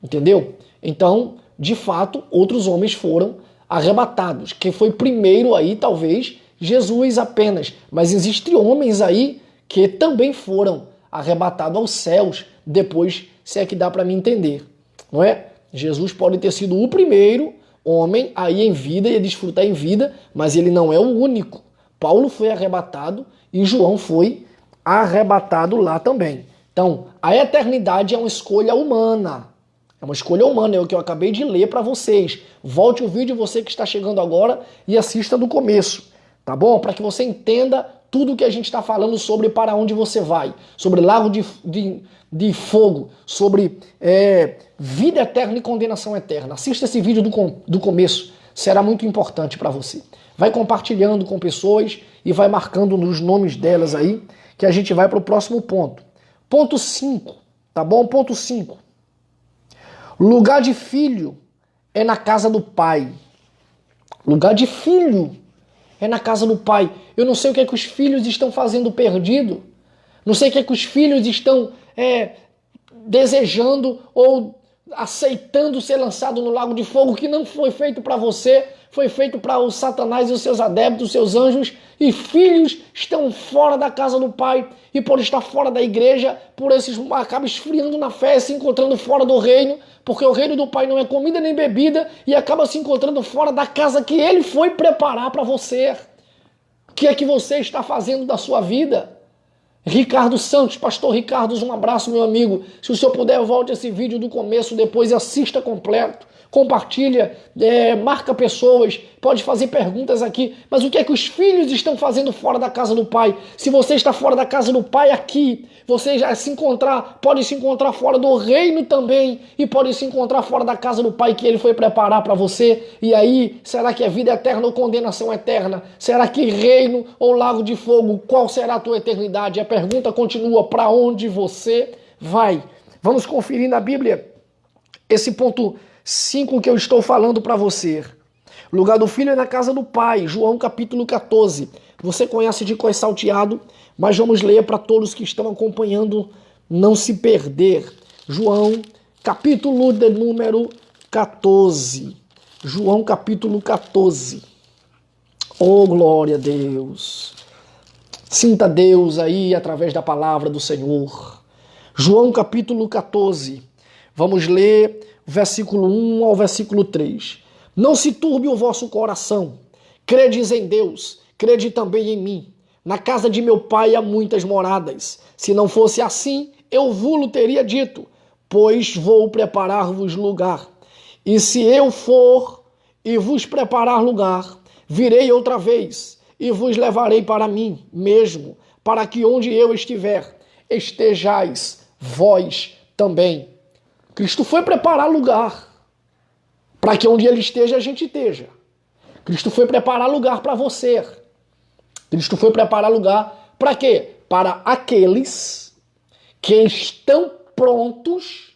Speaker 1: Entendeu? Então, de fato, outros homens foram arrebatados. Quem foi primeiro aí, talvez, Jesus apenas. Mas existem homens aí que também foram arrebatados aos céus depois, se é que dá para me entender. Não é? Jesus pode ter sido o primeiro homem aí em vida e desfrutar em vida, mas ele não é o único. Paulo foi arrebatado e João foi arrebatado lá também. Então, a eternidade é uma escolha humana. É uma escolha humana, é o que eu acabei de ler para vocês. Volte o vídeo, você que está chegando agora, e assista do começo, tá bom? Para que você entenda tudo que a gente está falando sobre para onde você vai, sobre lago de fogo, sobre vida eterna e condenação eterna. Assista esse vídeo do começo, será muito importante para você. Vai compartilhando com pessoas e vai marcando nos nomes delas aí, que a gente vai para o próximo ponto. Ponto 5, tá bom? Ponto 5. Lugar de filho é na casa do pai. Lugar de filho é na casa do pai. Eu não sei o que é que os filhos estão fazendo perdido. Não sei o que é que os filhos estão desejando ou aceitando ser lançado no lago de fogo, que não foi feito para você, foi feito para o Satanás e os seus adeptos, os seus anjos, e filhos estão fora da casa do pai, e por estar fora da igreja, por esses acabam esfriando na fé, se encontrando fora do reino, porque o reino do pai não é comida nem bebida, e acaba se encontrando fora da casa que ele foi preparar para você. O que é que você está fazendo da sua vida? Ricardo Santos, pastor Ricardo, um abraço, meu amigo. Se o senhor puder, volte esse vídeo do começo depois e assista completo. Compartilha, marca pessoas, pode fazer perguntas aqui. Mas o que é que os filhos estão fazendo fora da casa do pai? Se você está fora da casa do pai aqui, você já pode se encontrar fora do reino também, e pode se encontrar fora da casa do pai que ele foi preparar para você. E aí, será que é vida eterna ou condenação eterna? Será que reino ou lago de fogo? Qual será a tua eternidade? A pergunta continua, para onde você vai? Vamos conferir na Bíblia esse ponto 5 que eu estou falando para você. O lugar do filho é na casa do pai. João capítulo 14. Você conhece de cor salteado, mas vamos ler para todos que estão acompanhando não se perder. João capítulo de número 14. João capítulo 14. Oh, glória a Deus. Sinta Deus aí através da palavra do Senhor. João capítulo 14. Vamos ler versículo 1 ao versículo 3. Não se turbe o vosso coração. Credes em Deus, crede também em mim. Na casa de meu pai há muitas moradas. Se não fosse assim, eu vos teria dito, pois vou preparar-vos lugar. E se eu for e vos preparar lugar, virei outra vez e vos levarei para mim mesmo, para que onde eu estiver, estejais vós também. Cristo foi preparar lugar. para que onde ele esteja, a gente esteja. Cristo foi preparar lugar para você. Cristo foi preparar lugar para quê? Para aqueles que estão prontos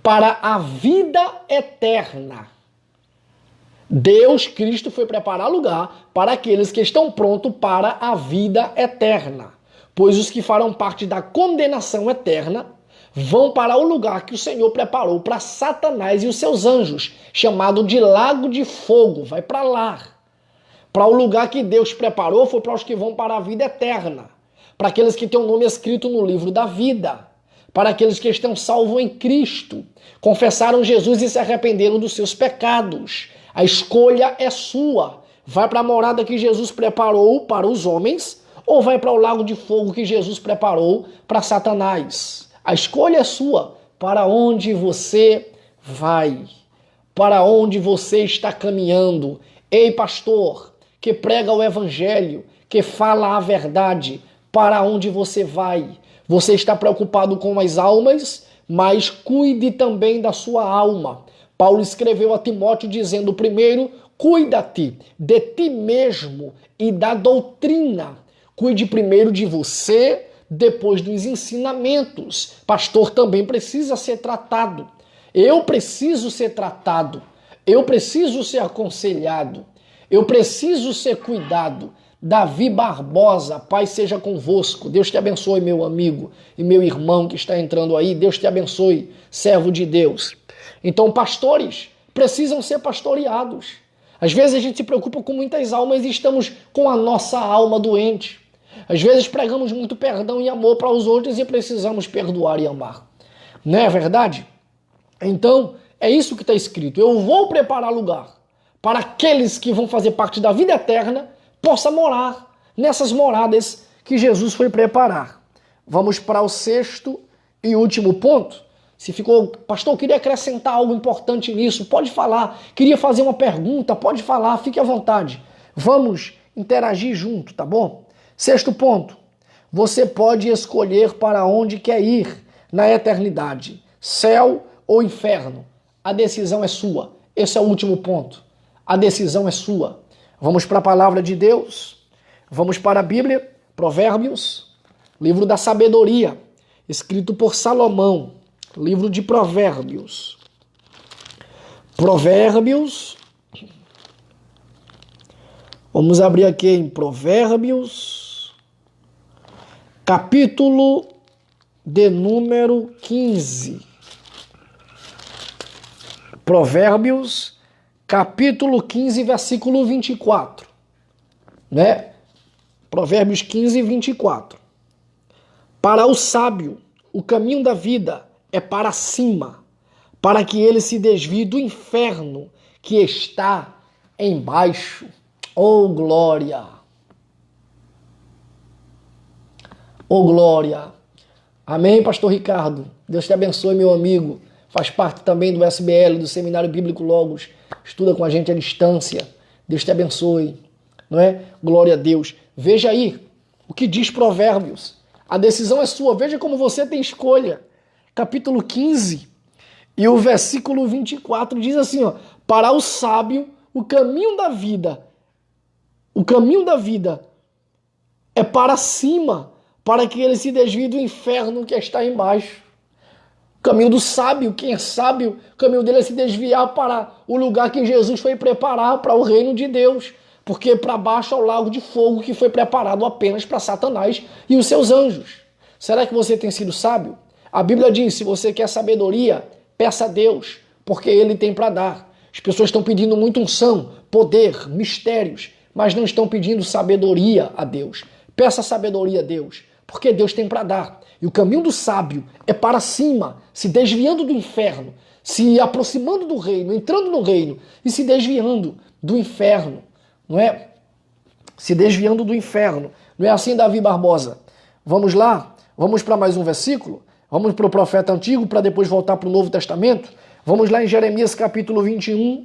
Speaker 1: para a vida eterna. Deus, Cristo, foi preparar lugar para aqueles que estão prontos para a vida eterna. Pois os que farão parte da condenação eterna vão para o lugar que o Senhor preparou para Satanás e os seus anjos, chamado de lago de fogo. Vai para lá. Para o lugar que Deus preparou foi para os que vão para a vida eterna. Para aqueles que têm o nome escrito no livro da vida. Para aqueles que estão salvos em Cristo. Confessaram Jesus e se arrependeram dos seus pecados. A escolha é sua. Vai para a morada que Jesus preparou para os homens ou vai para o lago de fogo que Jesus preparou para Satanás? A escolha é sua. Para onde você vai? Para onde você está caminhando? Ei, pastor, que prega o evangelho, que fala a verdade, para onde você vai? Você está preocupado com as almas, mas cuide também da sua alma. Paulo escreveu a Timóteo dizendo, primeiro, cuida-te de ti mesmo e da doutrina. Cuide primeiro de você, depois dos ensinamentos. Pastor também precisa ser tratado. Eu preciso ser tratado. Eu preciso ser aconselhado. Eu preciso ser cuidado. Davi Barbosa, Pai seja convosco. Deus te abençoe, meu amigo e meu irmão que está entrando aí. Deus te abençoe, servo de Deus. Então, pastores precisam ser pastoreados. Às vezes a gente se preocupa com muitas almas e estamos com a nossa alma doente. Às vezes pregamos muito perdão e amor para os outros e precisamos perdoar e amar. Não é verdade? Então, é isso que está escrito. Eu vou preparar lugar para aqueles que vão fazer parte da vida eterna possa morar nessas moradas que Jesus foi preparar. Vamos para o sexto e último ponto. Se ficou, pastor, eu queria acrescentar algo importante nisso, pode falar. Queria fazer uma pergunta, pode falar, fique à vontade. Vamos interagir junto, tá bom? Sexto ponto. Você pode escolher para onde quer ir na eternidade, céu ou inferno. A decisão é sua. Esse é o último ponto. A decisão é sua. Vamos para a palavra de Deus. Vamos para a Bíblia, Provérbios, livro da sabedoria, escrito por Salomão. Livro de Provérbios. Provérbios. Vamos abrir aqui em Provérbios, capítulo de número 15. Provérbios, capítulo 15, versículo 24. Né? Provérbios 15, 24. Para o sábio, o caminho da vida é para cima, para que ele se desvie do inferno que está embaixo. Oh, glória! Oh, glória! Amém, pastor Ricardo? Deus te abençoe, meu amigo. Faz parte também do SBL, do Seminário Bíblico Logos. Estuda com a gente à distância. Deus te abençoe. Não é? Glória a Deus. Veja aí o que diz Provérbios. A decisão é sua. Veja como você tem escolha. Capítulo 15 e o versículo 24 diz assim, ó, para o sábio o caminho da vida é para cima, para que ele se desvie do inferno que está embaixo. O caminho do sábio, quem é sábio, o caminho dele é se desviar para o lugar que Jesus foi preparar, para o reino de Deus, porque para baixo é o lago de fogo que foi preparado apenas para Satanás e os seus anjos. Será que você tem sido sábio? A Bíblia diz, se você quer sabedoria, peça a Deus, porque Ele tem para dar. As pessoas estão pedindo muita unção, poder, mistérios, mas não estão pedindo sabedoria a Deus. Peça sabedoria a Deus, porque Deus tem para dar. E o caminho do sábio é para cima, se desviando do inferno, se aproximando do reino, entrando no reino e se desviando do inferno, não é? Se desviando do inferno. Não é assim, Davi Barbosa? Vamos lá? Vamos para mais um versículo? Vamos para o profeta antigo para depois voltar para o Novo Testamento? Vamos lá em Jeremias capítulo 21.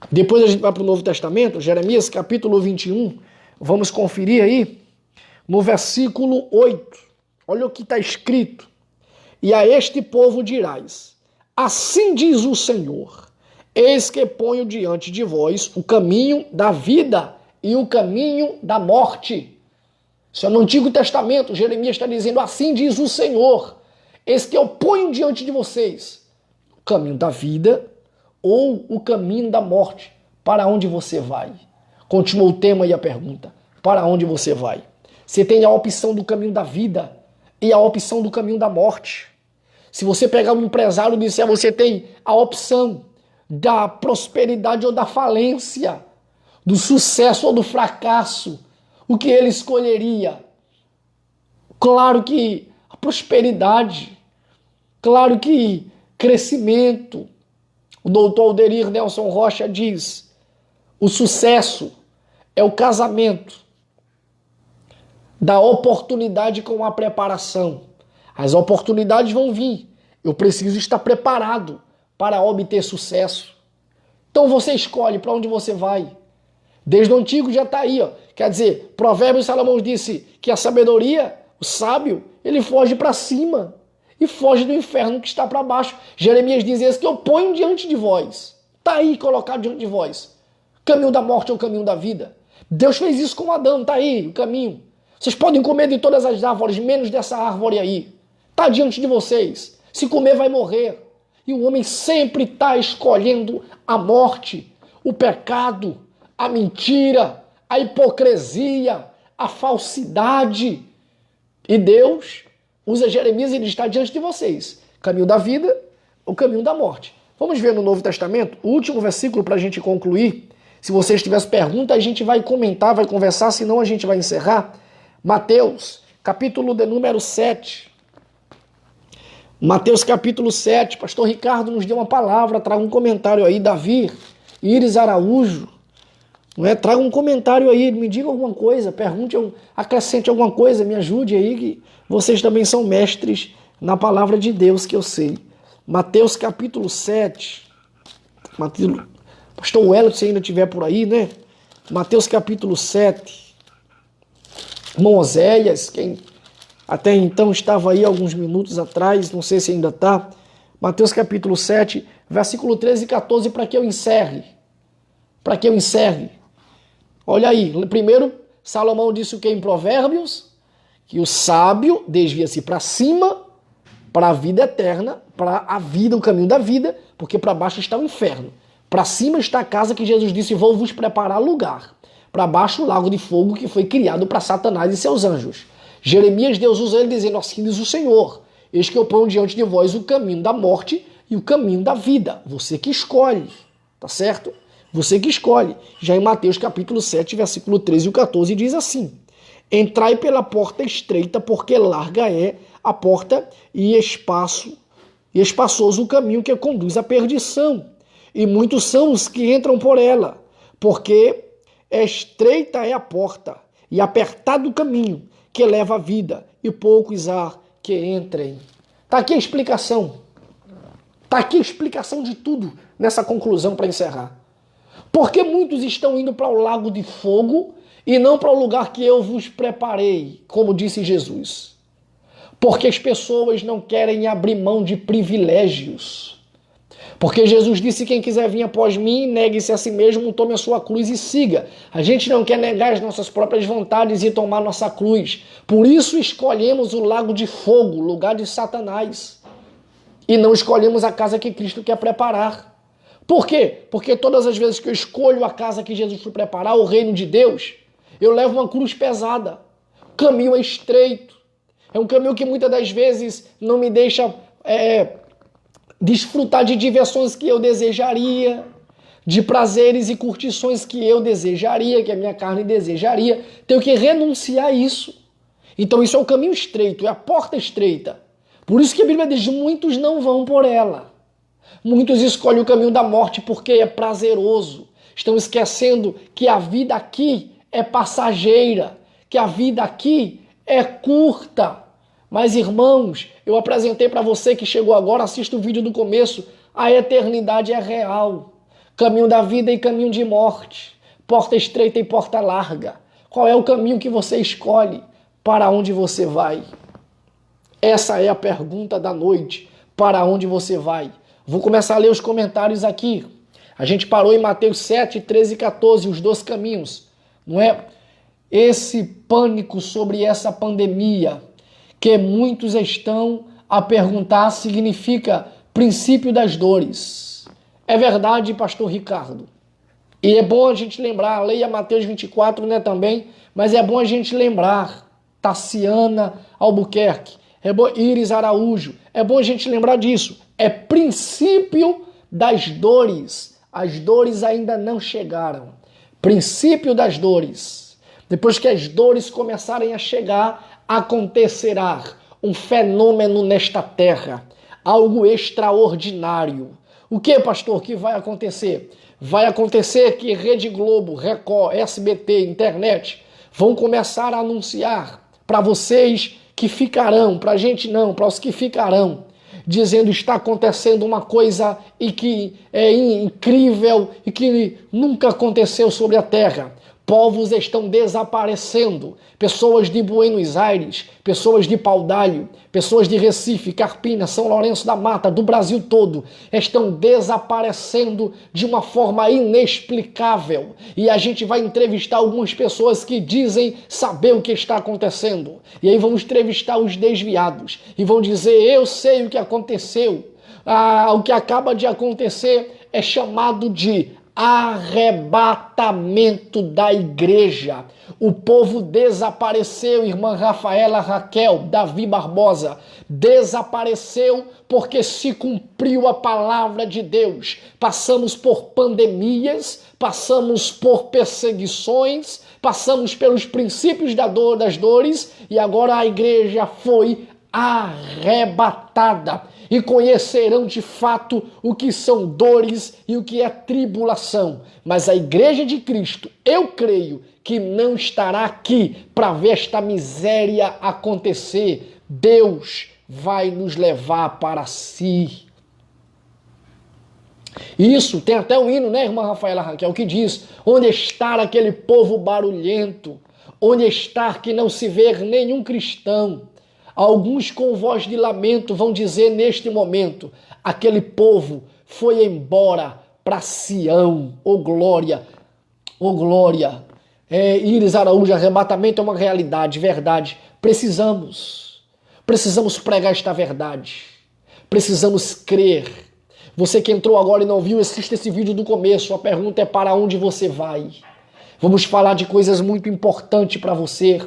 Speaker 1: Depois a gente vai para o Novo Testamento, Jeremias capítulo 21. Vamos conferir aí no versículo 8. Olha o que está escrito. E a este povo dirás, assim diz o Senhor, Eis que ponho diante de vós o caminho da vida e o caminho da morte. Isso é no Antigo Testamento. Jeremias está dizendo, assim diz o Senhor. Eis que eu ponho diante de vocês o caminho da vida ou o caminho da morte. Para onde você vai? Continua o tema e a pergunta. Para onde você vai? Você tem a opção do caminho da vida e a opção do caminho da morte. Se você pegar um empresário e disser, você tem a opção da prosperidade ou da falência, do sucesso ou do fracasso, o que ele escolheria? Claro que a prosperidade, claro que crescimento. O doutor Alderir Nelson Rocha diz, o sucesso é o casamento da oportunidade com a preparação. As oportunidades vão vir. Eu preciso estar preparado para obter sucesso. Então você escolhe para onde você vai. Desde o antigo já está aí. Ó. Quer dizer, Provérbios Salomão disse que a sabedoria, o sábio, ele foge para cima e foge do inferno que está para baixo. Jeremias diz isso que eu ponho diante de vós. Está aí colocado diante de vós. Caminho da morte ou caminho da vida. Deus fez isso com Adão, está aí o caminho. Vocês podem comer de todas as árvores, menos dessa árvore aí. Está diante de vocês. Se comer, vai morrer. E o homem sempre está escolhendo a morte, o pecado, a mentira, a hipocrisia, a falsidade. E Deus usa Jeremias e ele está diante de vocês. Caminho da vida, o caminho da morte. Vamos ver no Novo Testamento, o último versículo para a gente concluir. Se vocês tiverem pergunta, a gente vai comentar, vai conversar, senão a gente vai encerrar. Mateus, capítulo de número 7. Mateus capítulo 7. Pastor Ricardo nos deu uma palavra, traga um comentário aí. Davi, Iris Araújo, não é? Traga um comentário aí, me diga alguma coisa, pergunte, acrescente alguma coisa, me ajude aí, que vocês também são mestres na palavra de Deus, que eu sei. Mateus capítulo 7. Pastor Wellington, se ainda estiver por aí, né? Mateus capítulo 7. Irmão Oséias, quem até então estava aí alguns minutos atrás, não sei se ainda está. Mateus capítulo 7, versículo 13 e 14, para que eu encerre. Para que eu encerre. Olha aí, primeiro Salomão disse o que em Provérbios? Que o sábio desvia-se para cima, para a vida eterna, para a vida, o caminho da vida, porque para baixo está o inferno. Para cima está a casa que Jesus disse, vou vos preparar lugar. Para baixo o lago de fogo que foi criado para Satanás e seus anjos. Jeremias, Deus usa ele dizendo, assim diz o Senhor, eis que eu ponho diante de vós o caminho da morte e o caminho da vida. Você que escolhe, tá certo? Você que escolhe. Já em Mateus capítulo 7, versículo 13 e 14 diz assim, entrai pela porta estreita, porque larga é a porta e espaçoso o caminho que conduz à perdição. E muitos são os que entram por ela, porque estreita é a porta e apertado o caminho que leva à vida, e poucos há que entrem. Está aqui a explicação. Está aqui a explicação de tudo nessa conclusão para encerrar. Porque muitos estão indo para o lago de fogo e não para o lugar que eu vos preparei, como disse Jesus. Porque as pessoas não querem abrir mão de privilégios. Porque Jesus disse, quem quiser vir após mim, negue-se a si mesmo, tome a sua cruz e siga. A gente não quer negar as nossas próprias vontades e tomar nossa cruz. Por isso escolhemos o lago de fogo, lugar de Satanás. E não escolhemos a casa que Cristo quer preparar. Por quê? Porque todas as vezes que eu escolho a casa que Jesus foi preparar, o reino de Deus, eu levo uma cruz pesada. O caminho é estreito. É um caminho que muitas das vezes não me deixa desfrutar de diversões que eu desejaria, de prazeres e curtições que eu desejaria, que a minha carne desejaria. Tenho que renunciar a isso. Então isso é o caminho estreito, é a porta estreita. Por isso que a Bíblia diz, muitos não vão por ela. Muitos escolhem o caminho da morte porque é prazeroso. Estão esquecendo que a vida aqui é passageira, que a vida aqui é curta. Mas, irmãos, eu apresentei para você que chegou agora, assista o vídeo do começo, a eternidade é real. Caminho da vida e caminho de morte. Porta estreita e porta larga. Qual é o caminho que você escolhe? Para onde você vai? Essa é a pergunta da noite. Para onde você vai? Vou começar a ler os comentários aqui. A gente parou em Mateus 7, 13 e 14, os 12 caminhos, não é? Esse pânico sobre essa pandemia que muitos estão a perguntar significa princípio das dores. É verdade, pastor Ricardo. E é bom a gente lembrar, leia Mateus 24, né, também, mas é bom a gente lembrar, Tassiana Albuquerque, é bom, Iris Araújo, é bom a gente lembrar disso. É princípio das dores. As dores ainda não chegaram. Princípio das dores. Depois que as dores começarem a chegar, acontecerá um fenômeno nesta terra, algo extraordinário. O que, pastor, que vai acontecer? Vai acontecer que Rede Globo, Record, SBT, internet vão começar a anunciar para vocês que ficarão, para a gente não, para os que ficarão, dizendo está acontecendo uma coisa e que é incrível e que nunca aconteceu sobre a terra. Povos estão desaparecendo. Pessoas de Buenos Aires, pessoas de Paudalho, pessoas de Recife, Carpina, São Lourenço da Mata, do Brasil todo, estão desaparecendo de uma forma inexplicável. E a gente vai entrevistar algumas pessoas que dizem saber o que está acontecendo. E aí vamos entrevistar os desviados e vão dizer, eu sei o que aconteceu. O que acaba de acontecer é chamado de arrebatamento da igreja. O povo desapareceu, irmã Rafaela, Raquel, Davi Barbosa, desapareceu porque se cumpriu a palavra de Deus. Passamos por pandemias, passamos por perseguições, passamos pelos princípios das dores e agora a igreja foi arrebatada. E conhecerão de fato o que são dores e o que é tribulação. Mas a igreja de Cristo, eu creio que não estará aqui para ver esta miséria acontecer. Deus vai nos levar para si. Isso, tem até um hino, né, irmã Rafaela Raquel, que diz, onde está aquele povo barulhento? Onde está que não se vê nenhum cristão? Alguns com voz de lamento vão dizer neste momento, aquele povo foi embora para Sião, ô glória, ô glória. Iris Araújo, arrebatamento é uma realidade, verdade. Precisamos pregar esta verdade, precisamos crer. Você que entrou agora e não viu, assista esse vídeo do começo, a pergunta é para onde você vai? Vamos falar de coisas muito importantes para você.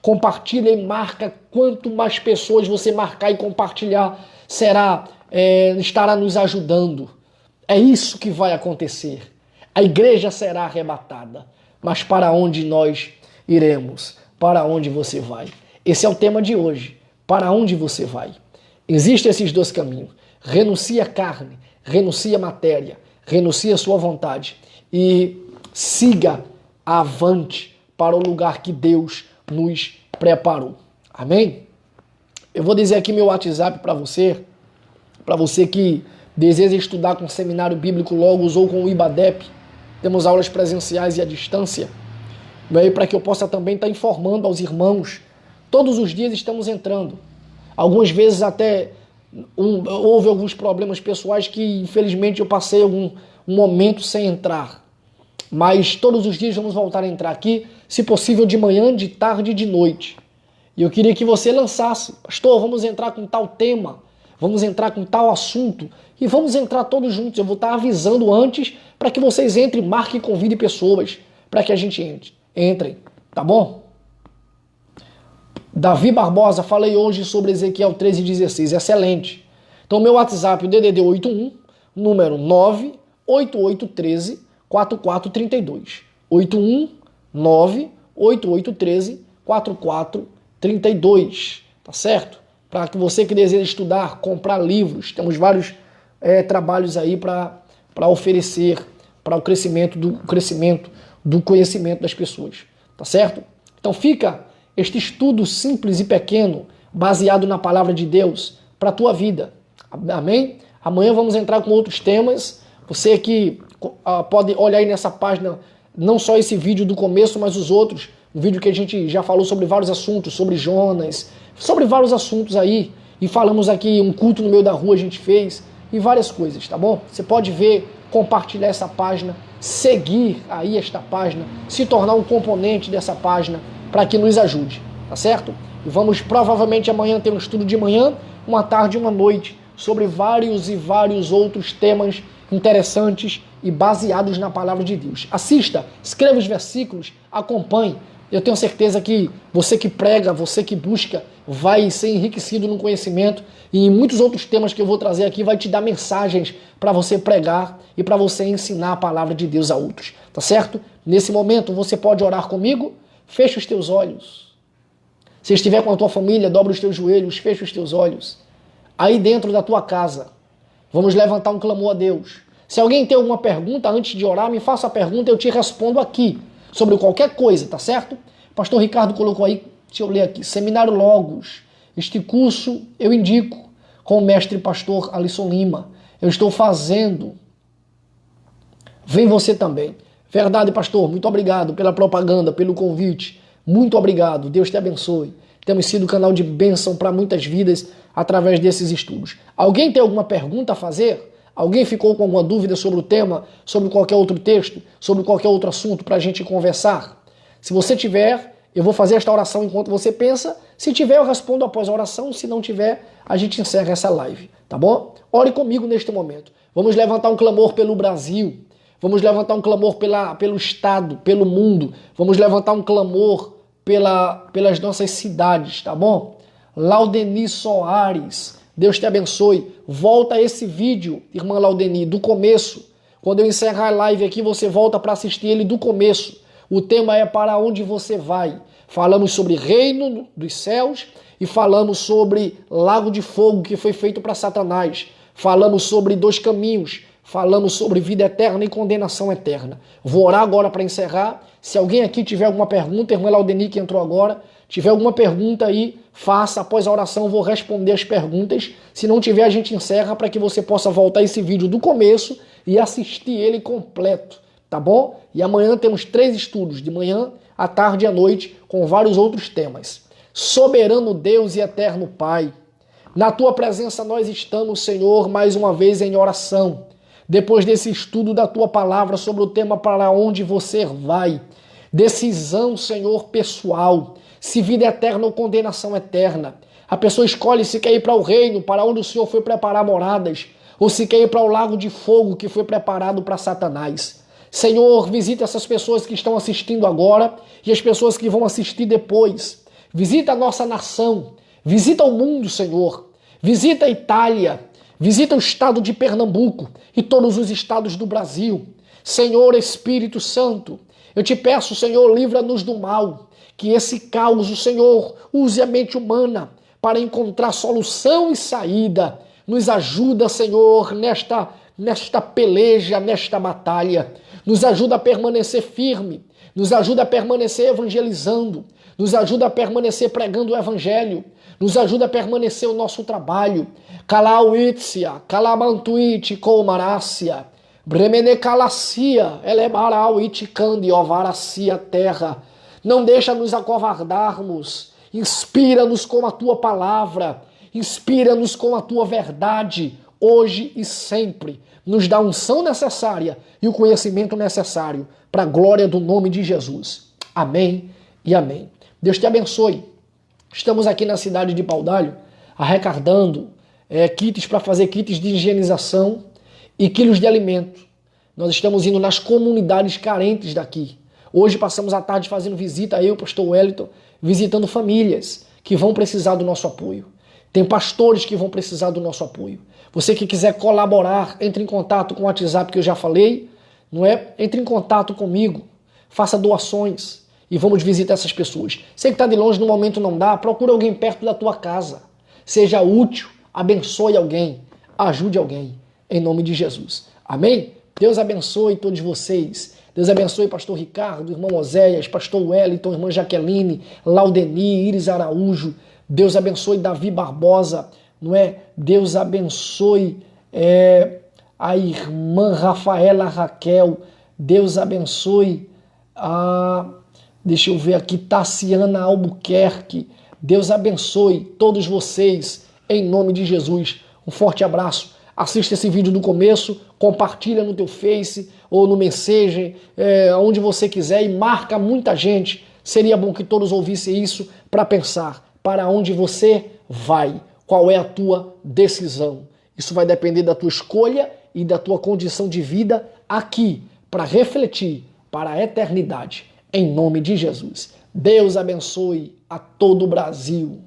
Speaker 1: Compartilha e marca. Quanto mais pessoas você marcar e compartilhar, estará nos ajudando. É isso que vai acontecer. A igreja será arrebatada. Mas para onde nós iremos? Para onde você vai? Esse é o tema de hoje. Para onde você vai? Existem esses dois caminhos. Renuncia a carne, renuncia a matéria, renuncia a sua vontade e siga avante para o lugar que Deus nos preparou. Amém? Eu vou dizer aqui meu WhatsApp para você que deseja estudar com o Seminário Bíblico Logos ou com o IBADEP. Temos aulas presenciais e à distância, para que eu possa também estar informando aos irmãos. Todos os dias estamos entrando. Algumas vezes até houve alguns problemas pessoais que infelizmente eu passei um momento sem entrar. Mas todos os dias vamos voltar a entrar aqui, se possível de manhã, de tarde e de noite. E eu queria que você lançasse, pastor, vamos entrar com tal tema, vamos entrar com tal assunto, e vamos entrar todos juntos. Eu vou estar avisando antes para que vocês entrem, marquem e convidem pessoas para que a gente entre, tá bom? Davi Barbosa, falei hoje sobre Ezequiel 13:16, excelente. Então meu WhatsApp, o DDD 81, número 98813-4432. 819-8813-4432, tá certo? Para que você que deseja estudar, comprar livros, temos vários trabalhos aí para oferecer para o crescimento do conhecimento das pessoas, tá certo? Então fica este estudo simples e pequeno, baseado na palavra de Deus, para a tua vida, amém? Amanhã vamos entrar com outros temas. Você que pode olhar aí nessa página, não só esse vídeo do começo, mas os outros. Um vídeo que a gente já falou sobre vários assuntos, sobre Jonas, sobre vários assuntos aí. E falamos aqui, um culto no meio da rua a gente fez, e várias coisas, tá bom? Você pode ver compartilhar essa página, seguir aí esta página, se tornar um componente dessa página para que nos ajude, tá certo? E vamos provavelmente amanhã ter um estudo de manhã, uma tarde e uma noite sobre vários e vários outros temas interessantes e baseados na palavra de Deus. Assista, escreva os versículos, acompanhe. Eu tenho certeza que você que prega, você que busca, vai ser enriquecido no conhecimento e em muitos outros temas que eu vou trazer aqui vai te dar mensagens para você pregar e para você ensinar a palavra de Deus a outros, tá certo? Nesse momento você pode orar comigo, fecha os teus olhos. Se estiver com a tua família, dobra os teus joelhos, fecha os teus olhos. Aí dentro da tua casa, vamos levantar um clamor a Deus. Se alguém tem alguma pergunta antes de orar, me faça a pergunta, eu te respondo aqui, sobre qualquer coisa, tá certo? Pastor Ricardo colocou aí, deixa eu ler aqui, Seminário Logos. Este curso eu indico com o mestre pastor Alisson Lima. Eu estou fazendo. Vem você também. Verdade, pastor, muito obrigado pela propaganda, pelo convite. Muito obrigado, Deus te abençoe. Temos sido canal de bênção para muitas vidas através desses estudos. Alguém tem alguma pergunta a fazer? Alguém ficou com alguma dúvida sobre o tema, sobre qualquer outro texto, sobre qualquer outro assunto para a gente conversar? Se você tiver, eu vou fazer esta oração enquanto você pensa. Se tiver, eu respondo após a oração. Se não tiver, a gente encerra essa live, tá bom? Ore comigo neste momento. Vamos levantar um clamor pelo Brasil. Vamos levantar um clamor pelo Estado, pelo mundo. Vamos levantar um clamor pelas nossas cidades, tá bom? Laudeni Soares, Deus te abençoe. Volta esse vídeo, irmã Laudeni, do começo. Quando eu encerrar a live aqui, você volta para assistir ele do começo. O tema é para onde você vai. Falamos sobre reino dos céus e falamos sobre lago de fogo que foi feito para Satanás. Falamos sobre 2 caminhos. Falamos sobre vida eterna e condenação eterna. Vou orar agora para encerrar. Se alguém aqui tiver alguma pergunta, irmã Laudeni que entrou agora, tiver alguma pergunta aí, faça. Após a oração, eu vou responder as perguntas. Se não tiver, a gente encerra para que você possa voltar esse vídeo do começo e assistir ele completo, tá bom? E amanhã temos 3 estudos, de manhã, à tarde e à noite, com vários outros temas. Soberano Deus e eterno Pai, na tua presença nós estamos, Senhor, mais uma vez em oração. Depois desse estudo da tua palavra sobre o tema para onde você vai. Decisão, Senhor, pessoal. Se vida eterna ou condenação eterna. A pessoa escolhe se quer ir para o reino, para onde o Senhor foi preparar moradas, ou se quer ir para o lago de fogo que foi preparado para Satanás. Senhor, visita essas pessoas que estão assistindo agora e as pessoas que vão assistir depois. Visita a nossa nação. Visita o mundo, Senhor. Visita a Itália. Visita o estado de Pernambuco e todos os estados do Brasil. Senhor Espírito Santo, eu te peço, Senhor, livra-nos do mal. Que esse caos, o Senhor, use a mente humana para encontrar solução e saída. Nos ajuda, Senhor, nesta peleja, nesta batalha. Nos ajuda a permanecer firme. Nos ajuda a permanecer evangelizando. Nos ajuda a permanecer pregando o evangelho. Nos ajuda a permanecer o nosso trabalho. Kalauitzia, Kalamantuit, Kolmarácia, Bremene Calassia, Elemarau, Iticandi, Ovaracia, terra. Não deixa nos acovardarmos. Inspira-nos com a tua palavra. Inspira-nos com a tua verdade, hoje e sempre. Nos dá a unção necessária e o conhecimento necessário para a glória do nome de Jesus. Amém e amém. Deus te abençoe. Estamos aqui na cidade de Paudalho, arrecadando kits para fazer kits de higienização e quilos de alimento. Nós estamos indo nas comunidades carentes daqui. Hoje passamos a tarde fazendo visita, eu, pastor Wellington, visitando famílias que vão precisar do nosso apoio. Tem pastores que vão precisar do nosso apoio. Você que quiser colaborar, entre em contato com o WhatsApp que eu já falei, não é? Entre em contato comigo, faça doações e vamos visitar essas pessoas. Você que está de longe, no momento não dá, procura alguém perto da tua casa. Seja útil, abençoe alguém, ajude alguém, em nome de Jesus. Amém? Deus abençoe todos vocês. Deus abençoe pastor Ricardo, irmão Oséias, pastor Wellington, irmã Jaqueline, Laudeni, Iris Araújo. Deus abençoe Davi Barbosa, não é? Deus abençoe a irmã Rafaela Raquel. Deus abençoe deixa eu ver aqui, Tassiana Albuquerque. Deus abençoe todos vocês, em nome de Jesus. Um forte abraço. assiste esse vídeo do começo, compartilha no teu Face ou no Messenger, onde você quiser, e marca muita gente. Seria bom que todos ouvissem isso para pensar para onde você vai, qual é a tua decisão. Isso vai depender da tua escolha e da tua condição de vida aqui, para refletir para a eternidade. Em nome de Jesus. Deus abençoe a todo o Brasil.